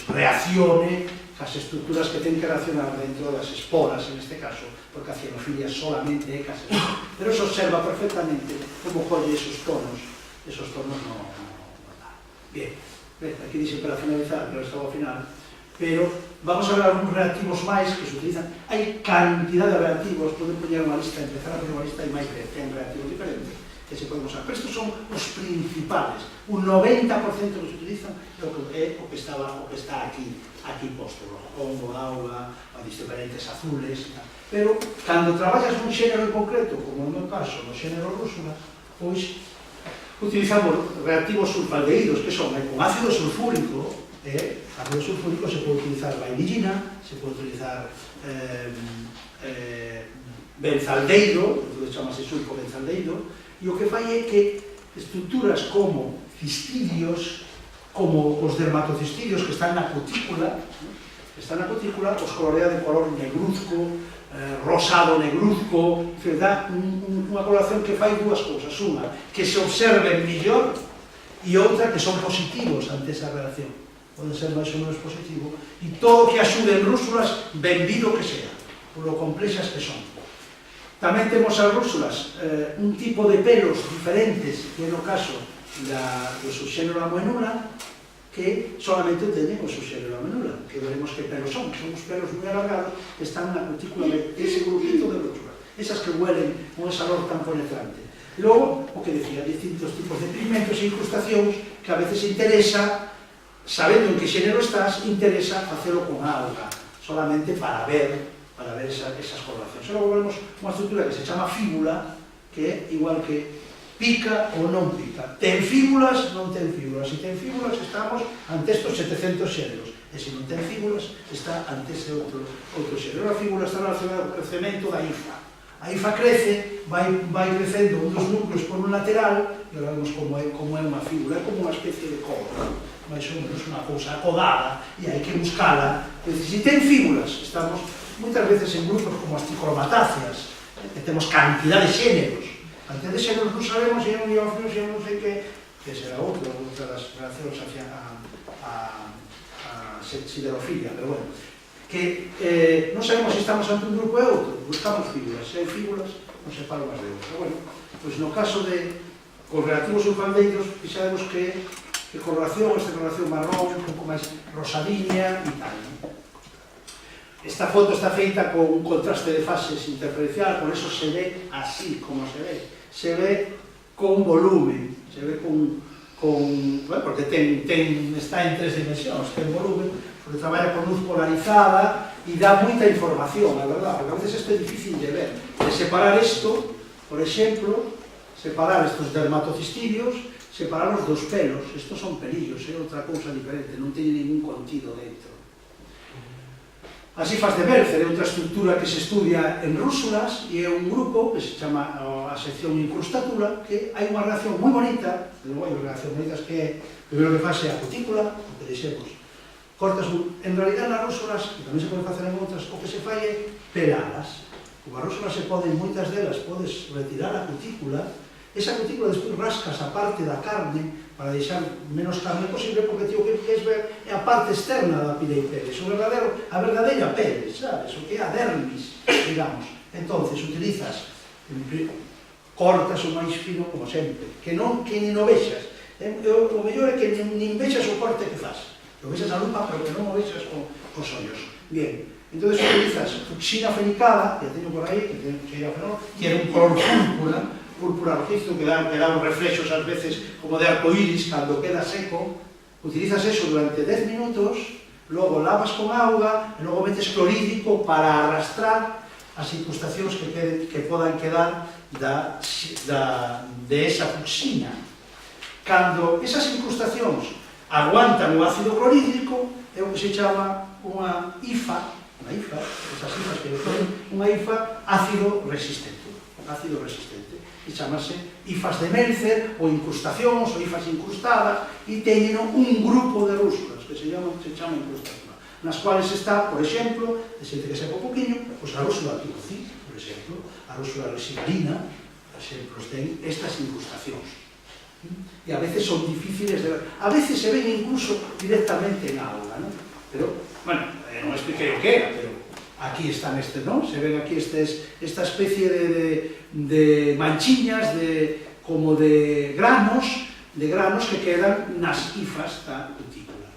S2: reaccione cas estructuras que ten que reaccionar dentro das esporas, en este caso, porque a cianofilia solamente é cas esporas. Pero se observa perfectamente como colle esos tonos non dá. Bien, aquí dixe para finalizar, pero estaba ao final, pero vamos a ver algúns reactivos máis que se utilizan. Hai cantidad de reactivos, poden poñer unha lista, empezar a poñer unha lista e máis ten reactivos diferentes que se poden usar, pero estes son os principales. Un 90% que se utilizan é o que está aquí posto, o hongo, auga, diferentes azules, pero cando traballas nun xénero en concreto, como no meu caso, no xénero rúsula, pois utilizamos reactivos sulfaldehídos, que son con ácido sulfúrico. Ácido sulfúrico se pode utilizar vainillina, se pode utilizar benzaldehido, entón chamase sulfobenzaldehido, e o que fai é que estructuras como cistidios, como os dermatocistidios que están na cutícula, os colorea de color negruzco, rosado negruzco, dá unha coloración que fai dúas cousas. Unha, que se observen mellor, e outra, que son positivos ante esa reacción. Poden ser máis ou menos positivo, e todo que axude en rúsulas, benvido que sea, por lo complexas que son. Tamén temos as rúsulas un tipo de pelos diferentes, que é no caso do subxénero Amenula, que solamente teñen o subxénero Amenula, que veremos que pelos son uns pelos moi alargados que están na cutícula dese grupito de rúsulas, esas que huelen con esa olor tan penetrante. Logo, o que decía, distintos tipos de pigmentos e incrustacións que a veces interesa, sabendo en que xénero estás, interesa facelo con auga, solamente para ver esas coloracións. E logo vemos unha estructura que se chama fíbula, que é igual que pica ou non pica. Ten fíbulas, non ten fíbulas. Se ten fíbulas, estamos ante estos 700 xéneros. E se non ten fíbulas, está ante ese outro xénero. A fíbula está relacionada co crecemento da hifa. A hifa crece, vai crecendo un dos núcleos por un lateral, e agora vemos como é unha fíbula, é como unha especie de coda, máis ou menos unha cousa acodada, e hai que buscala. Se ten fíbulas, estamos moitas veces en grupos como as ticromatáceas, que temos cantidad de xéneros. Cantidad de xéneros non sabemos se é un diófilo, se non sei que, que será outra das relacións hacia a siderofilia, pero bueno, que non sabemos se estamos ante un grupo e outro, buscamos figuras, se hai figuras, non se fala máis de outro. Bueno, pois no caso de correlativos sulfaldeiros, fixademos que coloración, esta coloración marrón, un pouco máis rosadiña e tal. Esta foto está feita con un contraste de fases interferencial, por eso se ve así como se ve con volumen, se ve con bueno, porque está en 3 dimensións, ten volumen, porque traballa con luz polarizada e dá moita información, a verdad, porque a veces isto é difícil de ver, de separar isto, por exemplo, separar estos dermatocistidios, separarlos dos pelos, estos son pelillos, é outra cousa diferente, non teñen ningún contido dentro. As hifas de Belzer é outra estructura que se estudia en rúsulas e é un grupo que se chama a sección incrustatura, que hai unha reacción moi bonita, pero hai reaccións bonitas que é, primeiro que fase a cutícula, o que dixemos, cortas, en realidad nas rúsulas, que tamén se pode facer en outras, o que se fai é pelalas. Como as rúsulas se poden, moitas delas, podes retirar a cutícula, esa cutícula despois rascas a parte da carne para deixar menos carne posible, porque tío, o que queres ver é a parte externa da pila e pele, a verdadeira pele, sabes? O que é a dermis, digamos. Entonces, utilizas, cortas o máis fino como sempre, que nin o vexas. O mellor é que nin vexas o corte que faz. Lo vexas a lupa, pero que non o vexas cos ollos. Bien, entón utilizas fuchsina fenicada, que teño por aí, que é un color púrpura rojizo, que dá uns reflexos ás veces como de arcoíris cando queda seco. Utilizas eso durante 10 minutos, logo lavas con auga e logo metes clorídrico para arrastrar as incrustacións que podan quedar de esa fuchsina. Cando esas incrustacións aguantan o ácido clorídrico, é o que se chama unha IFA, esas IFAs que son unha IFA ácido resistente, e chamase IFAs de Meltzer, ou incrustacións, ou IFAs incrustadas, e teñen un grupo de rúsulas, que se chama incrustación, nas cuales está, por exemplo, de xente que sepa un poquinho, a rúsula Turci, por exemplo, a rúsula resigalina, por exemplo, ten estas incrustacións. E a veces son difíciles de ver, a veces se ven incluso directamente en auga, pero, bueno, non expliquei o que era, pero aquí están non? Se ven aquí esta especie de manchiñas, como de granos que quedan nas hifas da cutícula.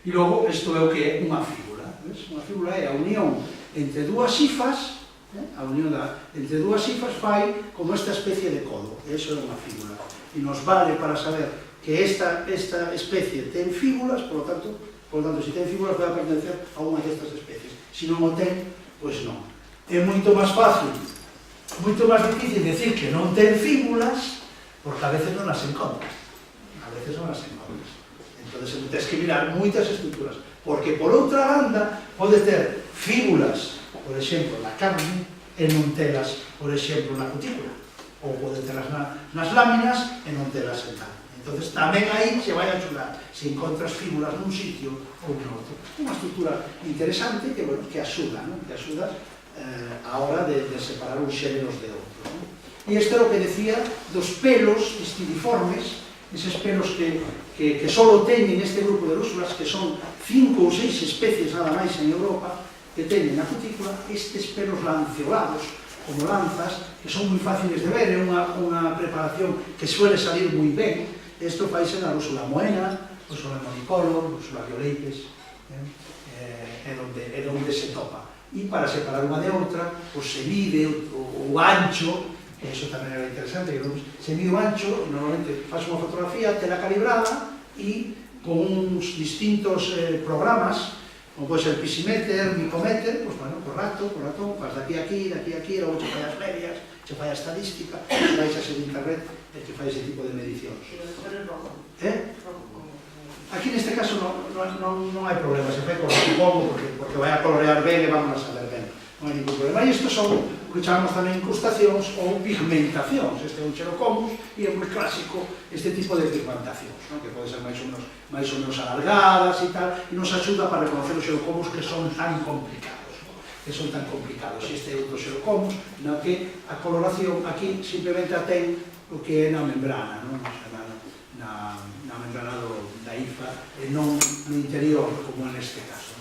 S2: E logo, isto é o que é unha fíbula. Unha fíbula é a unión entre dúas hifas, a unión entre dúas hifas fai como esta especie de codo. Eso é unha fíbula. E nos vale para saber que esta especie ten fíbulas, por lo tanto, se ten fíbulas vai pertencer a unha destas especies. Se non o ten, pois non. É moito máis fácil, moito máis difícil decir que non ten fíbulas, porque a veces non as encontras. Entón, tens que mirar moitas estructuras, porque por outra banda pode ter fíbulas, por exemplo, na carne, e non telas, por exemplo, na cutícula, ou pode telas nas láminas e non telas en tal. Entón, tamén aí se vai a axudar se encontras fíbulas nun sitio ou nun outro. Unha estructura interesante que axuda a hora de separar uns xéneros de outros. E isto é o que decía dos pelos estiliformes, eses pelos que só teñen este grupo de rúsulas, que son 5 ou 6 especies nada máis en Europa, que teñen na cutícula estes pelos lanceolados, como lanzas, que son moi fáciles de ver, é unha preparación que suele salir moi ben. Isto faise na rúsula moena, rúsula monicolor, rúsula violeites, é onde se topa. E para separar unha de outra, se mide o ancho, que iso tamén era interesante, se mide o ancho, normalmente faz unha fotografía, tela calibrada, e con uns distintos programas, como pode ser Pisimeter, Micometer, pois, bueno, por ratón, faz daqui a aquí, logo che fai as medias, che fai a estadística, che vais a ser de internet, e che fai ese tipo de medicións. Aquí neste caso non hai problema, se fai con o porque vai a colorear ben e vamos a saber ben, non hai ningún problema. E isto son o que chamamos tamén incrustacións ou pigmentacións. Este é un Xerocomus e é moi clásico este tipo de pigmentacións, que pode ser máis ou menos alargadas e tal, e nos axuda para reconocer os Xerocomus que son tan complicados. E este é outro Xerocomus, na que a coloración aquí simplemente a ten o que é na membrana, engranado da IFA e non no interior, como neste caso.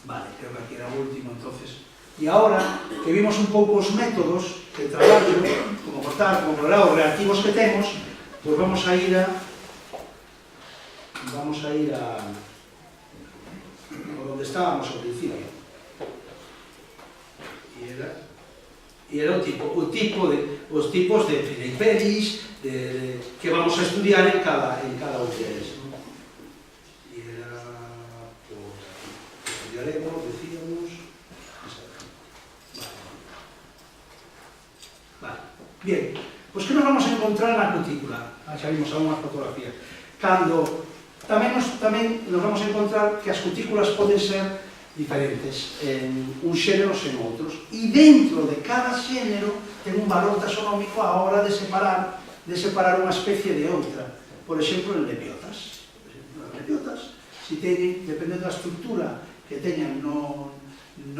S2: Vale, creo que aquí era o último, entonces. E agora que vimos un pouco os métodos de traballo, como cortar, como probar os reactivos que temos, pois vamos a ir a onde estábamos ao principio. E era os tipos de Filiperis que vamos a estudiar en cada un deles. E era, estudiaremos, decíamos. Vale. Bien, pois que nos vamos a encontrar na cutícula? Xa vimos algunhas fotografías. Cando tamén nos vamos a encontrar que as cutículas poden ser diferentes en uns xéneros e en outros, e dentro de cada xénero ten un valor taxonómico a hora de separar unha especie de outra. Por exemplo, en lepiotas. As lepiotas, si teñen, dependendo da estructura que teñan no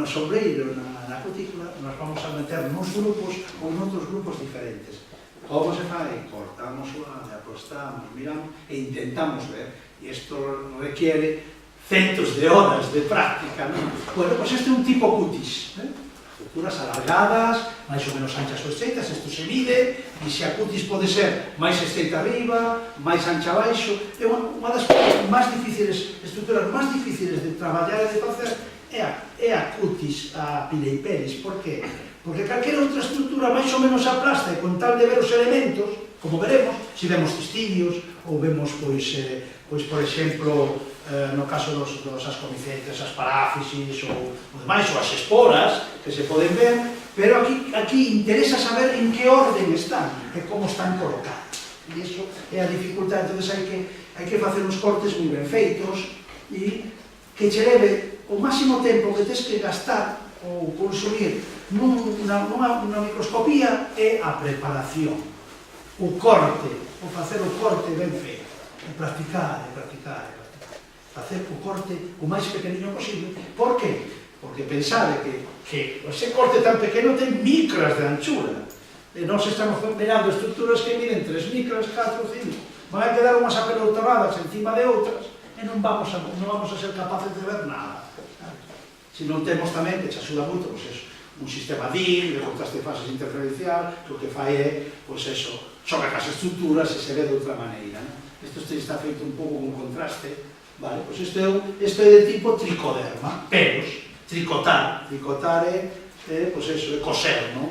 S2: sombreiro, na cutícula, nos vamos a meter nos grupos ou noutros grupos diferentes. Como se fai? Cortamos apostamos, miramos e intentamos ver. E isto requiere centos de horas de práctica, non? Bueno, pois este é un tipo cutis, estructuras alargadas, máis ou menos anchas ou estreitas, isto se mide, e se a cutis pode ser máis estreita arriba, máis ancha abaixo, é unha das máis difíciles, estructuras máis difíciles de traballar e de facer é a cutis, a Pileiperis. Por qué? Porque calquera outra estructura máis ou menos aplasta e con tal de ver os elementos, como veremos, se vemos cestidios ou vemos, pois por exemplo, no caso dos ascomicetes, as paráfisis ou demais, ou as esporas que se poden ver, pero aquí interesa saber en que orden están e como están colocados. E iso é a dificultade, entón hai que facer uns cortes moi ben feitos e que che leve o máximo tempo que tes que gastar ou consumir nunha microscopía é a preparación, o corte, o facer o corte ben feito, e practicar. Facer o corte o máis pequeniño posible. Por qué? Porque pensade que ese corte tan pequeno ten micras de anchura. E nós estamos mirando estructuras que miden 3 micras, 4, 5. Van a quedar unhas apelotonadas encima de outras e non vamos a ser capaces de ver nada. Se non temos tamén, que te axuda moito, pois eso, un sistema DIN, de contraste de fases interferencial, que o que fai é, pois eso, xoga as estructuras e se ve de outra maneira. Isto está feito un pouco con contraste. Vale, pois isto é de tipo tricoderma, pelos, tricotar é, pois eso, é coser, non?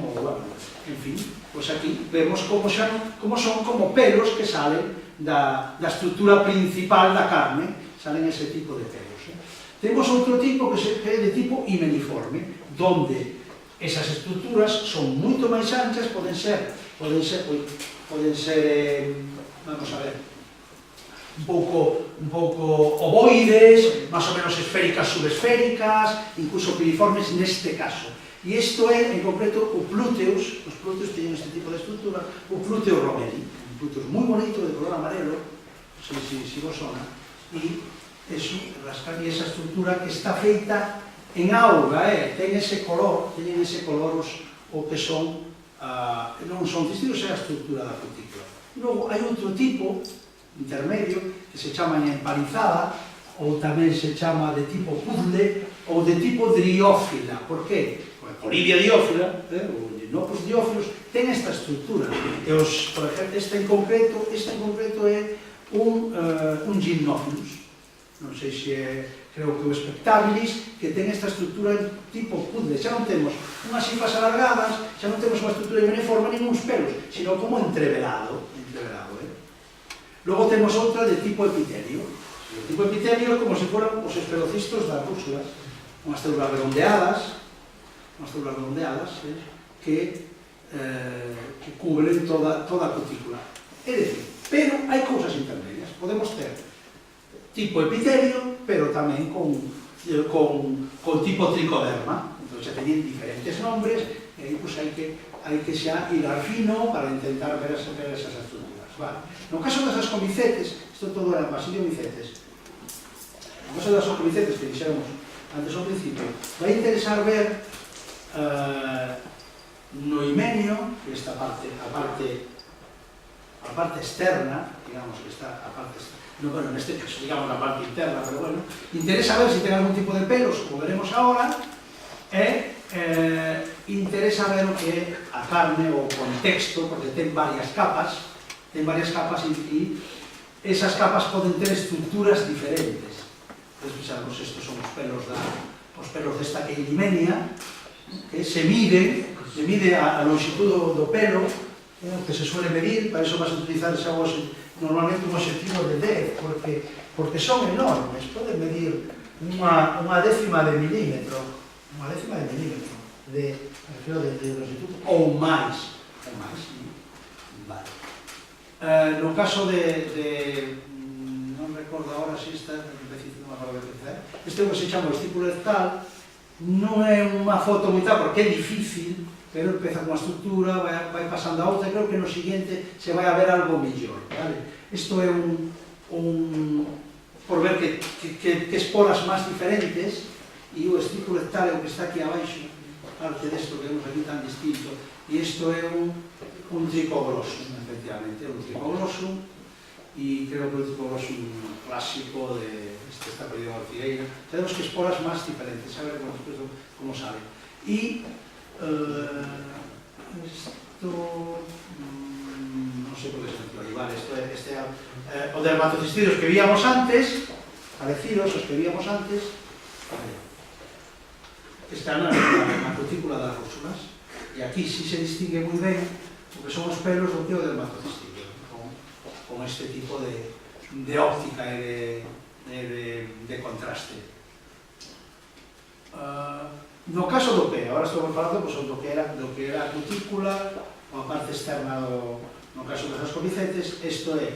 S2: En fin, pois aquí vemos como son como pelos que salen da estructura principal da carne, salen ese tipo de pelos. Temos outro tipo que é de tipo himeniforme, donde esas estructuras son moito máis anchas, poden ser, vamos a ver, un pouco ovoides, máis ou menos esféricas, subesféricas, incluso piriformes neste caso. E isto é, en concreto, o plúteus, os plúteus teñen este tipo de estructura, o plúteo romeri, un plúteo moi bonito, de color amarelo, non sei se vos sona, e esa estructura que está feita en auga, teñen ese color o que son, non son tecidos, é a estructura da cutícula. Logo, hai outro tipo intermedio que se chama empalizada, ou tamén se chama de tipo puzzle ou de tipo driófila. Por qué? Polibia diófila, ou Dinopus diófilos, ten esta estructura. Por exemplo, este en concreto é un Gymnophilus. Non sei se é, creo que o Spectabilis, que ten esta estructura tipo puzzle. Xa non temos unhas hifas alargadas, xa non temos unha estructura himeniforme nin uns pelos, sino como entrevelado. Logo temos outra de tipo epitelio. O tipo epitelio é como se foran os esferocistos das rúsulas, unhas células redondeadas que cubren toda a cutícula. É dicir, pero hai cousas intermedias. Podemos ter tipo epitelio, pero tamén con tipo tricoderma. Entón xa teñen diferentes nombres, e aí hai que xa ir al fino para intentar ver esas estructuras. No caso das ascomicetes, isto todo era basidiomicetes, no caso das ascomicetes que dixemos antes ao principio, vai interesar ver no himenio, esta parte, a parte a parte externa, digamos que está a parte externa, no, bueno, neste caso, digamos, a parte interna, pero bueno, interesa ver se ten algún tipo de pelos, como veremos agora, e interesa ver o que é a carne, o contexto, porque ten varias capas, e esas capas poden ter estructuras diferentes. Entón, fixamos, estos son os pelos desta queirimenia, que se mide a longitud do pelo, que se suele medir, para iso vas a utilizar normalmente un objetivo de 10, porque son enormes, poden medir unha décima de milímetro, de longitud, ou máis. Vale. No caso non recordo agora se esta, este é o que se chama o estípulo rectal, non é unha foto moi tal, porque é difícil, pero empeza con a estructura, vai pasando a outra, e creo que no siguiente se vai a ver algo mellor, vale? Isto é por ver que esporas máis diferentes, e o estípulo rectal é o que está aquí abaixo, parte desto que vemos aquí tan distinto, e isto é un tricoglossum, efectivamente, un tricoglossum, e creo que o tricoglossum clásico de esta perdido en Figueira, tenemos que esporas máis diferentes, a ver como sabe. E isto non sei por que se me vale, este é o dermatocistidos que víamos antes, parecidos os que víamos antes, está na cutícula das rúsulas, e aquí sí se distingue moi ben o que son os pelos do que o dermatocistido, con este tipo de óptica e de contraste. No caso do pé, agora estou falando do que era a cutícula ou a parte externa no caso dos ascomicetes. Isto é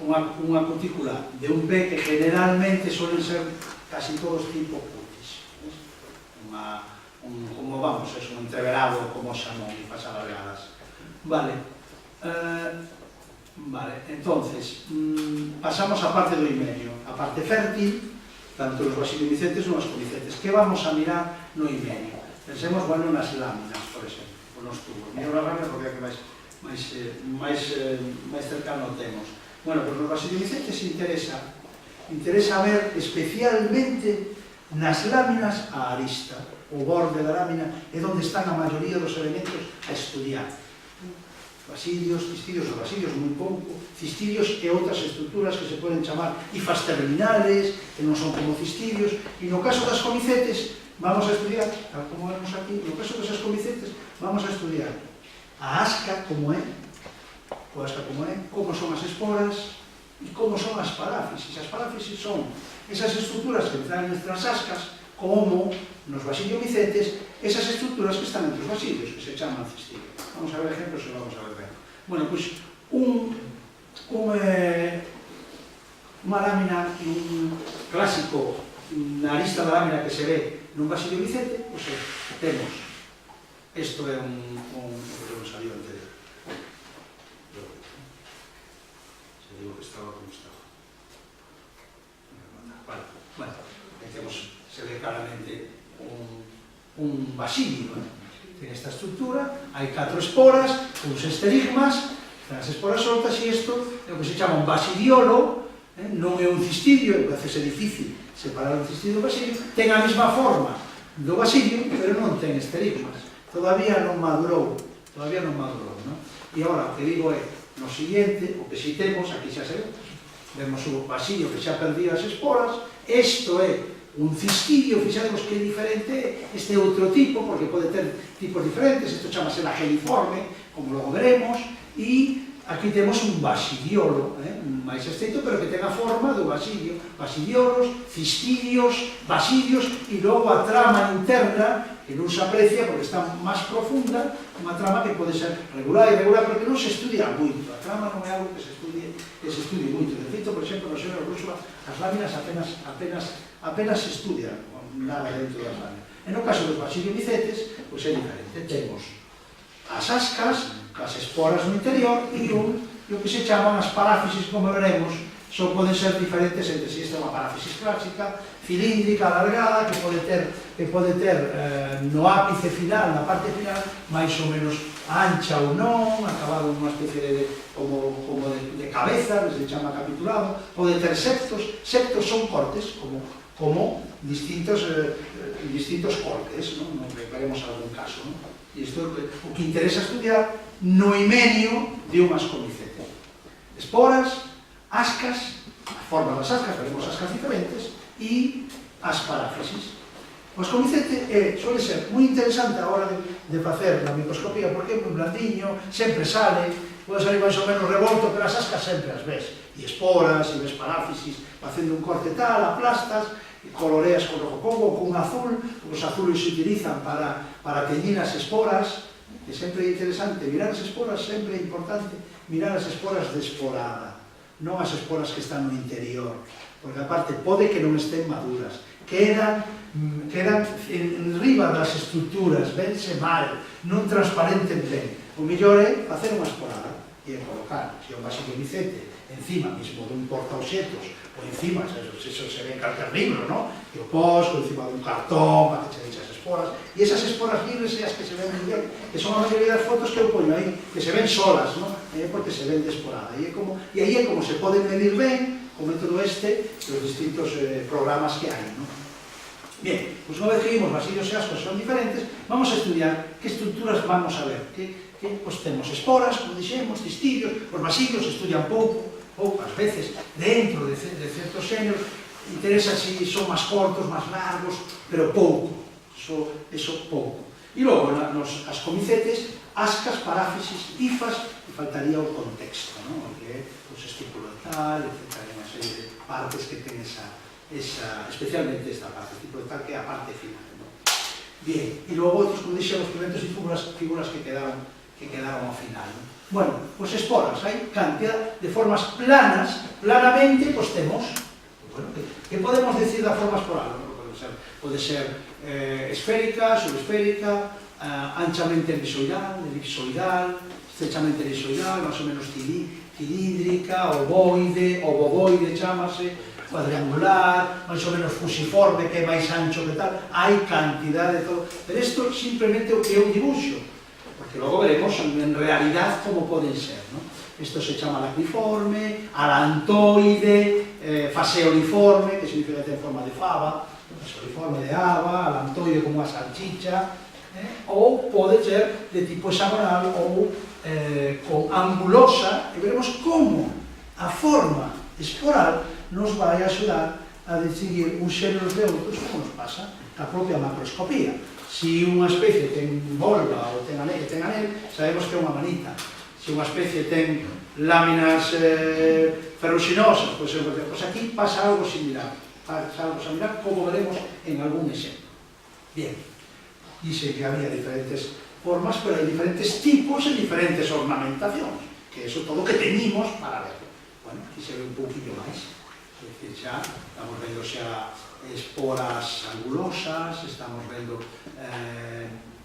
S2: unha cutícula de un pé que generalmente suelen ser casi todos tipo cutis, como vamos, é un entreverado como xamón e pasaba regadas. Vale, entonces pasamos á parte do imenio, a parte fértil, tanto os basidiomicetes como os ascomicetes. Que vamos a mirar no imenio? Pensemos, bueno, nas láminas, por exemplo, ou nos tubos. Mira unha lámina porque é que máis cercano temos. Bueno, pues nos basidiomicetes interesa ver especialmente nas láminas a arista, o borde da lámina, é onde están a maioría dos elementos a estudiar. Basidios, cistidios ou basidios moi pouco, cistidios e outras estructuras que se poden chamar hifas terminales, que non son como cistidios, e no caso das comicetes vamos a estudiar, tal como vemos aquí, no caso das comicetes vamos a estudiar a asca como é, como son as esporas e como son as paráfisis. As paráfisis son esas estructuras que entran nestas ascas, como nos basidiomicetes, esas estructuras que están entre os basidios, que se chaman cistidios. Vamos a ver ejemplos e vamos a ver ben. Bueno, pois, unha lámina, un clásico, na arista da lámina que se ve nun basidiomicete, pois temos, isto é un salido anterior. Se digo que estaba como estaba. Vale, bueno, se ve claramente un basidio, ten esta estructura, hai 4 esporas, uns esterigmas, as esporas soltas, e isto é o que se chama un basidiolo, non é un cistidio, é que é difícil separar un cistidio do basidio, ten a mesma forma do basidio, pero non ten esterigmas, todavía non madurou, non? E agora, o que digo é, no siguiente, o que si temos, aquí xa se ve, vemos o basidio que xa perdía as esporas, isto é un cistidio, fixademos que é diferente este outro tipo, porque pode ter tipos diferentes, isto chamase la geliforme, como logo veremos, e aquí temos un basidiolo, máis estreito, pero que ten a forma do basidio, basidiolos, cistidios, basidios, e logo a trama interna, que non se aprecia porque está máis profunda, unha trama que pode ser regular e irregular, porque non se estudia moito, a trama non é algo que se estudie moito. De feito, por exemplo, no xénero Rúsula, as láminas apenas se estudian, nada dentro das láminas. En o caso dos basidiomicetes, pois é diferente. Temos as ascas, as esporas no interior, e o que se chaman as paráfisis, como veremos, só poden ser diferentes entre si. Esta é unha paráfisis clásica, cilíndrica, alargada, que pode ter no ápice final, na parte final, máis ou menos ancha ou non, acabado nunha especie de cabeza, que se chama capitulado. Pode ter septos. Septos son cortes, como distintos cortes, non veremos algún caso, non? E isto é o que interesa estudiar no himenio de un ascomicete. Esporas, ascas, a forma das ascas, veremos ascas diferentes, e as paráfisis. O ascomicete suele ser moi interesante a hora de facer a microscopía, porque é moi blandiño, sempre sale, pode salir máis ou menos revolto, pero as ascas sempre as ves. E esporas, e ves paráfisis, facendo un corte tal, aplastas, coloreas con rojo coco ou con azul. Os azules se utilizan para teñir as esporas, que sempre é interesante mirar as esporas, sempre é importante mirar as esporas de esporada, non as esporas que están no interior, porque aparte pode que non estén maduras, quedan en riba das estruturas, vense mal, non transparenten ben. O mellor é facer unha esporada e colocar, se é un ascomicete, encima mismo dun portaobxetos, ou encima, eso se ve en calquer libro, non? E o posco, encima dun cartón, para que se deixe as esporas, e esas esporas libres é as que se ven mellor, que son a maioría das fotos que eu poño aí, que se ven solas, non? Porque se ven de esporada. E aí é como se poden medir ben, o método este, dos distintos programas que hai, non? Bien, pues unha vez que vimos basilos e ascos son diferentes, vamos a estudiar que estruturas vamos a ver. Pues temos esporas, como dixemos, cistillos, os basilos estudian poucas veces dentro de certos xéneros, interesa se son máis cortos, máis largos, pero pouco, eso pouco. E logo, nos ascomicetes, ascas, paráfisis, hifas, e faltaría o contexto, que é o estípulo tal, etc. Unha serie de partes que ten especialmente esta parte, estípulo tal, que é a parte final. Bien, e logo outros, como dixemos, elementos e figuras que quedaron ao final. Bueno, pois esporas, hai cantidad de formas planas, planamente, pois temos, que podemos decir da forma esporal? Pode ser esférica, subesférica, anchamente elipsoidal, estrechamente elipsoidal, máis ou menos cilíndrica, ovoide, chamase, cuadrangular, máis ou menos fusiforme, que é máis ancho que tal, hai cantidad de todo, pero isto simplemente é un dibuixo, porque logo veremos en realidad como poden ser, non? Isto se chama lacriforme, alantoide, faseoliforme, que significa que ten forma de fava, faseoliforme de haba, alantoide como a salchicha, ou pode ser de tipo hexagonal ou con angulosa, e veremos como a forma esporal nos vai axudar a distinguir uns xéneros de outros, como nos pasa a propia macroscopía. Se unha especie ten volva ou ten anel, sabemos que é unha manita. Se unha especie ten láminas ferruxinosas, pois aquí pasa algo similar, como veremos en algún exemplo. Bien, dice que había diferentes formas, pero hai diferentes tipos e diferentes ornamentacións, que é todo o que teñimos para ver. Bueno, aquí se ve un pouquinho máis. Xa estamos vendo xa esporas angulosas, estamos vendo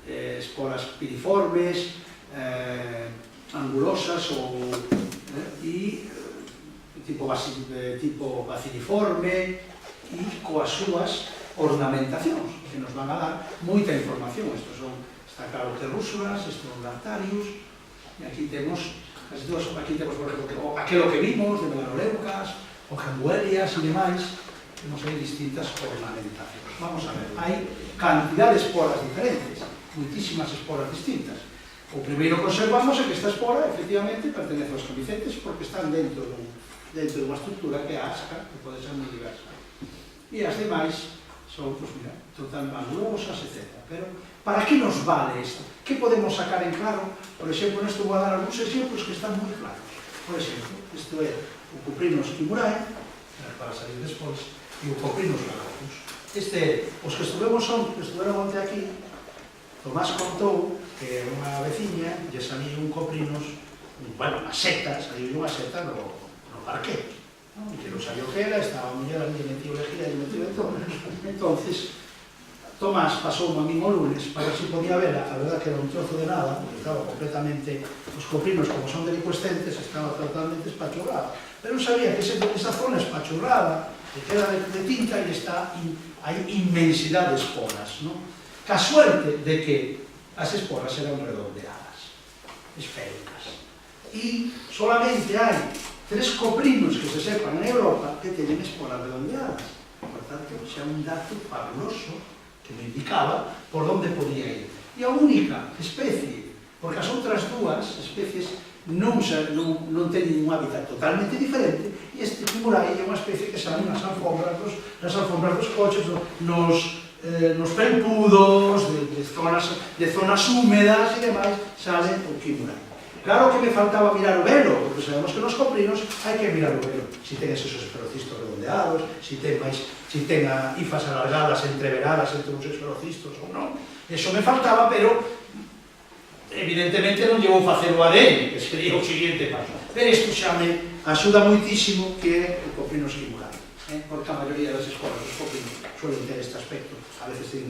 S2: esporas piriformes, angulosas e tipo baciliforme, e coas súas ornamentacións, que nos van a dar moita información. Está claro que rúsulas, estos lactarius, e aquí temos as dúas, aquí temos, por exemplo, aquelo que vimos de melanoleucas, o gembuelias e demais, temos aí distintas ornamentacións. Vamos a ver, hai cantidad de esporas diferentes, muitísimas esporas distintas. O primeiro que observamos é que esta espora, efectivamente, pertenece aos ascomicetes porque están dentro dunha estrutura que é a asca, que pode ser moi diversa. E as demais son, pois mira, total angulosas, etc. Pero, para que nos vale isto? Que podemos sacar en claro? Por exemplo, nesto vou a dar algúns exemplos que están moi claros. Por exemplo, isto é o Coprinus kimurae, para salir despois, e o Coprinus lagatus. Os que estuveron onte aquí, Tomás contou que unha veciña lle saliu un Coprinus, unha seta, saliu unha seta no parque, que non sabía o que era, estaba a mellor ali metido lejía e metido de todo. Entonces, Tomás pasou a min o lunes para ver se podía ver, a verdad que era un trozo de nada, porque estaba completamente, os Coprinus, como son delicuescentes, estaba totalmente espachurrado. pero non sabía que esa zona espachurrada, que queda de tinta e hai inmensidade de esporas, non? Ca suerte de que as esporas eran redondeadas, esféricas. E solamente hai 3 coprinos que se sepan en Europa que teñen esporas redondeadas. Por tanto, xa un dato fabuloso que me indicaba por onde podía ir. E a única especie, porque as outras dúas especies non teñen un hábitat totalmente diferente, e este kimurai é unha especie que sale nas alfombras dos coches, nos felpudos, de zonas húmedas e demais, sale o kimurai. Claro que me faltaba mirar o velo, porque sabemos que nos coprinos hai que mirar o velo. Si ten esos esferocistos redondeados, si ten hifas alargadas, entreveradas entre uns esferocistos ou non. Eso me faltaba, pero evidentemente non lle vou facer o ADN, que sería o seguinte paso. Pero isto xa me axuda moitísimo que é o coprino kimurai, porque a maioría das escolas dos coprinos suelen ter este aspecto, a veces ten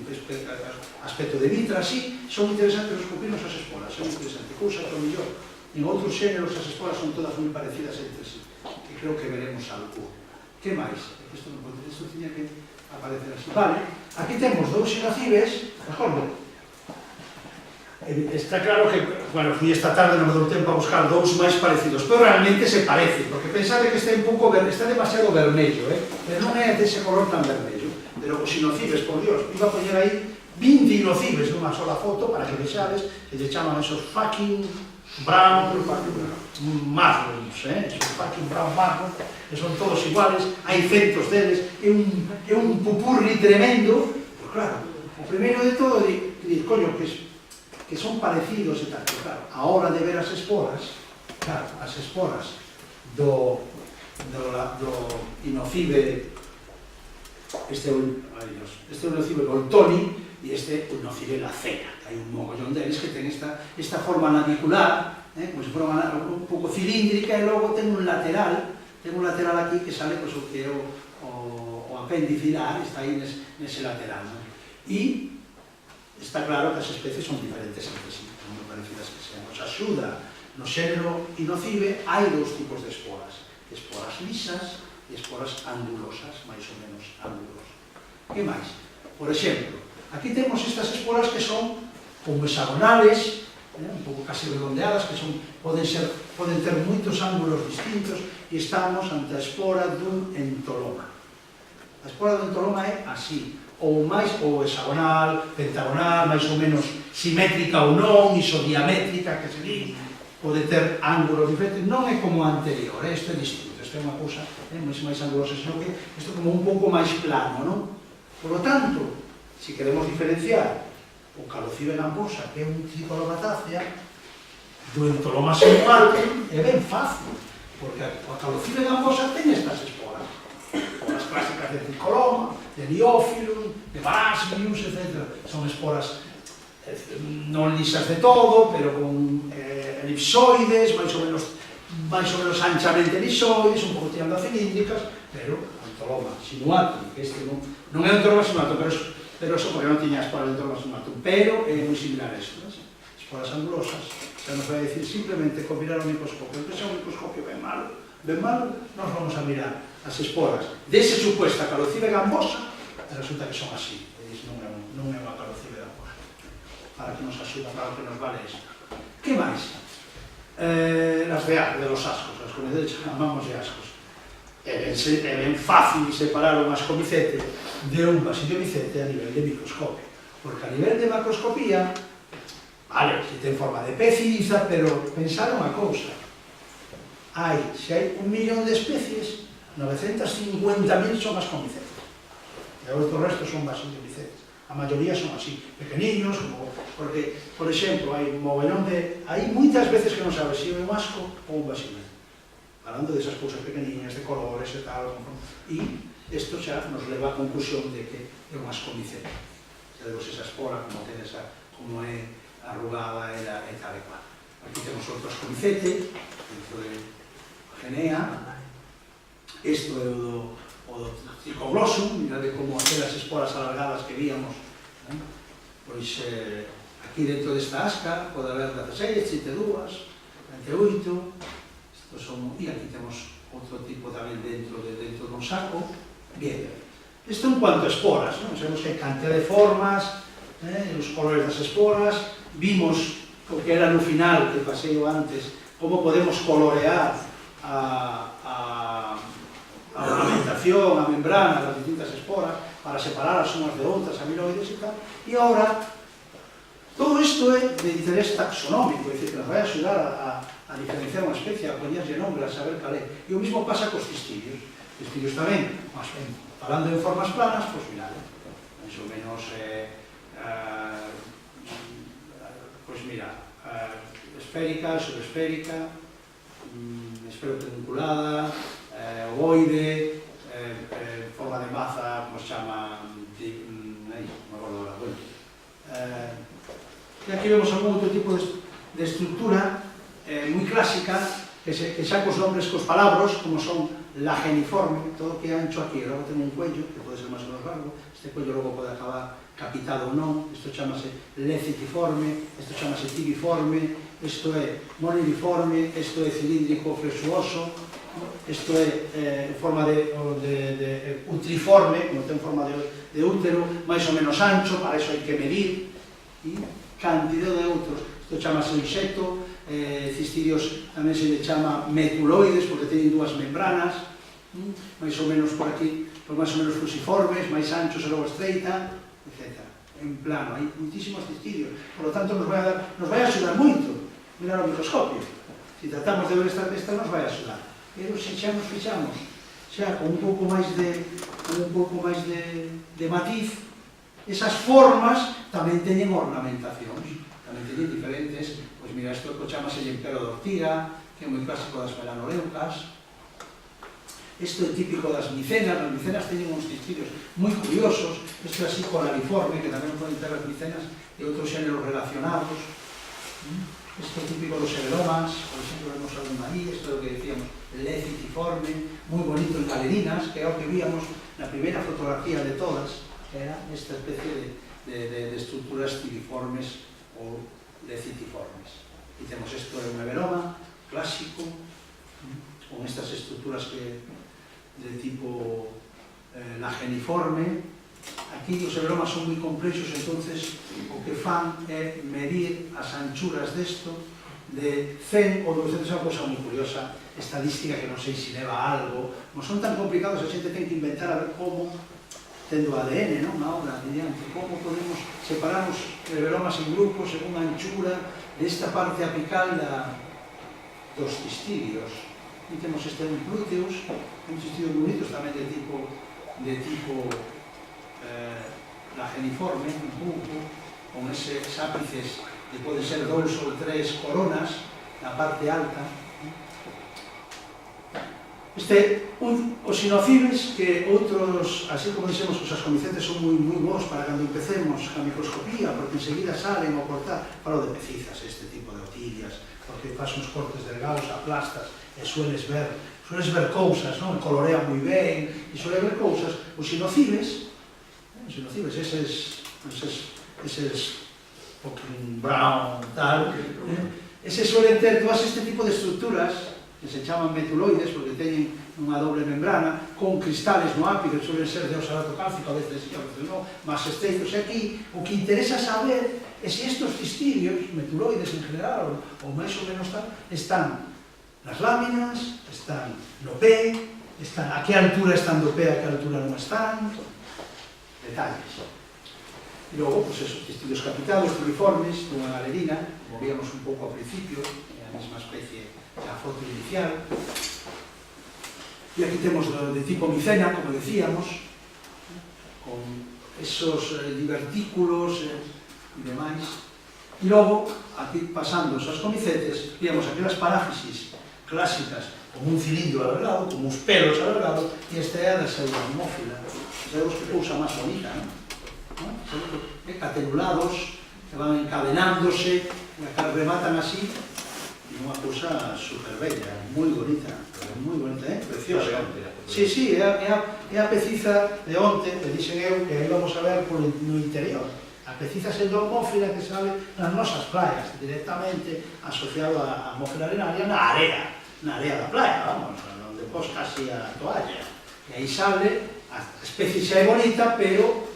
S2: aspecto de vitra, así, son interesantes os coprinos as esporas, é interesante, cousa que ao mellor en outros xéneros as esporas son todas moi parecidas entre sí, que creo que veremos algo. Que máis? Isto tiña que aparecer así. Vale, aquí temos 2 xinocibes, mejor, está claro que, bueno, fui esta tarde, non me dou tempo a buscar 2 máis parecidos, pero realmente se parece, porque pensade que está demasiado vermello, pero non é dese color tan vermello. Pero os xinocibes, por Dios, iba a poñer aí 20 xinocibes nunha sola foto para que vexades que lle chaman esos fucking brown marrons, esos fucking brown marrons, que son todos iguales, hai centos deles, é un pupurri tremendo, pero claro, o primeiro de todo, coño, que son parecidos e tal, pero claro, a hora de ver as esporas, claro, as esporas do inocibe, este inocibe Goltoni e este inocibe Lacera, que hai un mogollón deles que ten esta forma navicular, como se fora un pouco cilíndrica, e logo ten un lateral aquí que sale o que é o apéndice hilar, está aí nese lateral. E está claro que as especies son diferentes entre sí, son moi parecidas que sean. Os axuda no xénero inocibe, hai 2 tipos de esporas, esporas lisas e esporas angulosas, máis ou menos ángulos. Que máis? Por exemplo, aquí temos estas esporas que son como hexagonales, un pouco casi redondeadas, que poden ter moitos ángulos distintos, e estamos ante a espora dun entoloma. A espora dun entoloma é así, ou hexagonal, pentagonal, máis ou menos simétrica ou non, isodiamétrica, que se di, pode ter ángulos diferentes, non é como a anterior, isto é distinto, isto é unha cousa máis angulosa, senón que isto é como un pouco máis plano, non? Por lo tanto, se queremos diferenciar o calocibe gambosa, que é un tricolobacácea, do entoloma sinuatum, é ben fácil, porque o calocibe gambosa ten estas esporas, esporas clásicas de tricoloma, de liófilum, de parasmius, etc. Son esporas non lisas de todo, pero con elipsoides, máis ou menos anchamente elipsoides, un pouco tirando a cilíndricas, pero entoloma sinuatum, que este non é entoloma sinuatum, pero eso porque non tiña esporas de entoloma sinuatum, pero é moi similar a isto, esporas angulosas, que nos vai dicir simplemente con mirar o microscopio, que se é un microscopio ben malo, nos vamos a mirar as esporas dese supuesta calocibe gambosa, e resulta que son así, non é unha calocibe gambosa. Para que nos axuda, para que nos vale isto. Que máis? Las de los ascos, as comicetes chamamos de ascos. É ben fácil separar un ascomicete de un basidiomicete a nivel de microscopio, porque a nivel de macroscopía, vale, se ten forma de peciza, pero pensar unha cousa, se hai 1 millón de especies, 950.000 son ascomicetes, e os outros restos son basidiomicete. A maioría son así, pequeniños, porque, por exemplo, hai moitas veces que non sabes se é un asco ou un basidiomiceto, falando desas cousas pequeniñas, de colores e tal, e isto xa nos leva a conclusión de que é un ascomicete. Xa vemos esa espora, como é arrugada e tal e cual. Aquí temos outro ascomicete, dentro de Genea. Isto é o do Trichoglossum, mirade como aquelas esporas alargadas que víamos. Pois aquí dentro desta asca pode haber 16, 32, 28, e aquí temos outro tipo tamén dentro dun saco. Bien, isto en cuanto a esporas, non? Sabemos que hai cantidad de formas, os colores das esporas, vimos o que era no final, que pasei antes, como podemos colorear a ornamentación, a membrana das distintas esporas, para separar as unas de outras, amiloides e tal, e agora, todo isto é de interés taxonómico, é dicir, que nos vai axudar a diferenciar unha especie, a poñerlle nombre, a saber cal é. E o mesmo pasa cos cistillos. Cistillos tamén, mas falando en formas planas, pois mirad, máis ou menos, pois mira, esférica, subesférica, esferopedunculada, ovoide, forma de maza, como se chama, non me acordo agora, bueno. E aquí vemos algún outro tipo de estructura moi clásica, que xa cos nombres, cos palabras, como son la geniforme, todo que é ancho aquí, logo ten un cuello, que pode ser máis ou menos largo, este cuello logo pode acabar capitado ou non, isto chamase lecitiforme, isto chamase tibiforme, isto é moniliforme, isto é cilíndrico flexuoso, isto é forma de utriforme, como ten forma de útero, máis ou menos ancho, para iso hai que medir, e cantidad de outros, isto chamase insecto, cistidios tamén se le chama metuloides, porque teñen dúas membranas, máis ou menos por aquí, máis ou menos fusiformes, máis anchos e logo estreita, etc. En plano, hai muitísimos cistidios, por lo tanto nos vai axudar moito mirar o microscopio. Se tratamos de ver esta nos vai axudar. Pero se xa nos fixamos, xa con un pouco máis de matiz, esas formas tamén teñen ornamentacións, tamén teñen diferentes, pois mira, isto chamase empero de ortiga, que é moi clásico das melanoleucas. Isto é típico das micenas, as micenas teñen uns cistidios moi curiosos, isto é así polariforme, que tamén poden ter as micenas e outros xéneros relacionados. Isto é típico dos severomas, por exemplo, vemos algún aí, isto é o que decíamos, lecitiforme, moi bonito en galerinas, que é o que víamos na primeira fotografía de todas, que era esta especie de estructuras tibiformes ou lecitiformes. E temos isto é un everoma clásico, con estas estructuras de tipo lageniforme. Aquí os everomas son moi complexos, entonces o que fan é medir as anchuras desto de 100 ou 200, é unha cosa moi curiosa, estadística que non sei se leva a algo, non son tan complicados, a xente ten que inventar a ver como, tendo ADN, non? Na obra, mediante, como podemos separar os everomas en grupos según a anchura desta parte apical dos cistidios. E temos este glúteos, un cistidio bonitos tamén de tipo lageniforme, un pouco, con eses ápices que poden ser 2 ou 3 coronas na parte alta. Os sinocibes, que outros, así como dixemos, os ascomicetes son moi bons para cando empecemos a microscopía, porque enseguida salen ao cortar, falo de pecizas, este tipo de otilias, porque faz uns cortes delgados, aplastas, e sueles ver cousas, non? Colorea moi ben, e suele ver cousas. Os sinocibes, eses brown, tal, eses suelen ter todas este tipo de estructuras que se chaman metuloides, porque teñen unha doble membrana, con cristales no ápice, suelen ser de oxalato cálcico, a veces non, máis estreitos. E aquí, o que interesa saber é se estes cistidios, metuloides en general, ou máis ou menos tal, están nas láminas, están no pé, a que altura están do pé, a que altura non están, detalles. E logo, pois esos cistidios capitados, filiformes, dunha galerina, como víamos un pouco ao principio, é a mesma especie da foto inicial. E aquí temos de tipo micena, como decíamos, con esos divertículos e demais. E logo, aquí pasando os ascomicetes, víamos aquelas paráfisis clásicas, como un cilindro alargado, como uns pelos alargados, e esta é a da pseudomófila. Sabemos que cousa máis bonita, non? Catenulados, que van encadenándose, e acá rematan así, e unha cousa super bella, moi bonita, preciosa. Sí, é a peciza de onte, que dixen eu, que íbamos a ver no interior. A peciza pseudomófila que sale nas nosas praias, directamente asociado a mófila arenaria na area da playa, vamos, onde depois casi a toalla. E aí sale, a especie xa é bonita, pero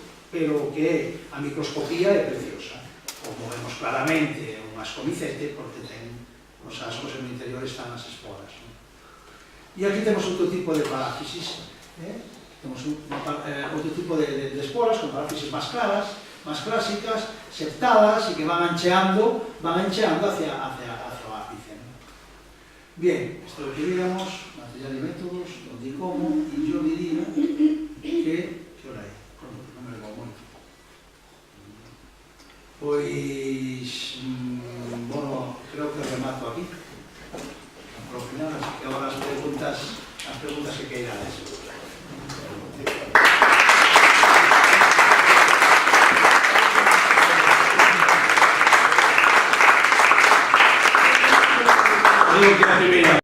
S2: que a microscopía é preciosa. Como vemos claramente, unhas comicete, porque ten os ascos en o interior están as esporas. E aquí temos outro tipo de paráfisis, temos outro tipo de esporas con paráfisis máis claras, máis clásicas, septadas e que van ancheando hacia o ápice. Bien, isto é o que víamos, material e métodos, onde e como, e yo diría que hora é? Non me levo moito. Pois, bueno, creo que remato aquí. Por final, así que agora as preguntas que queirades.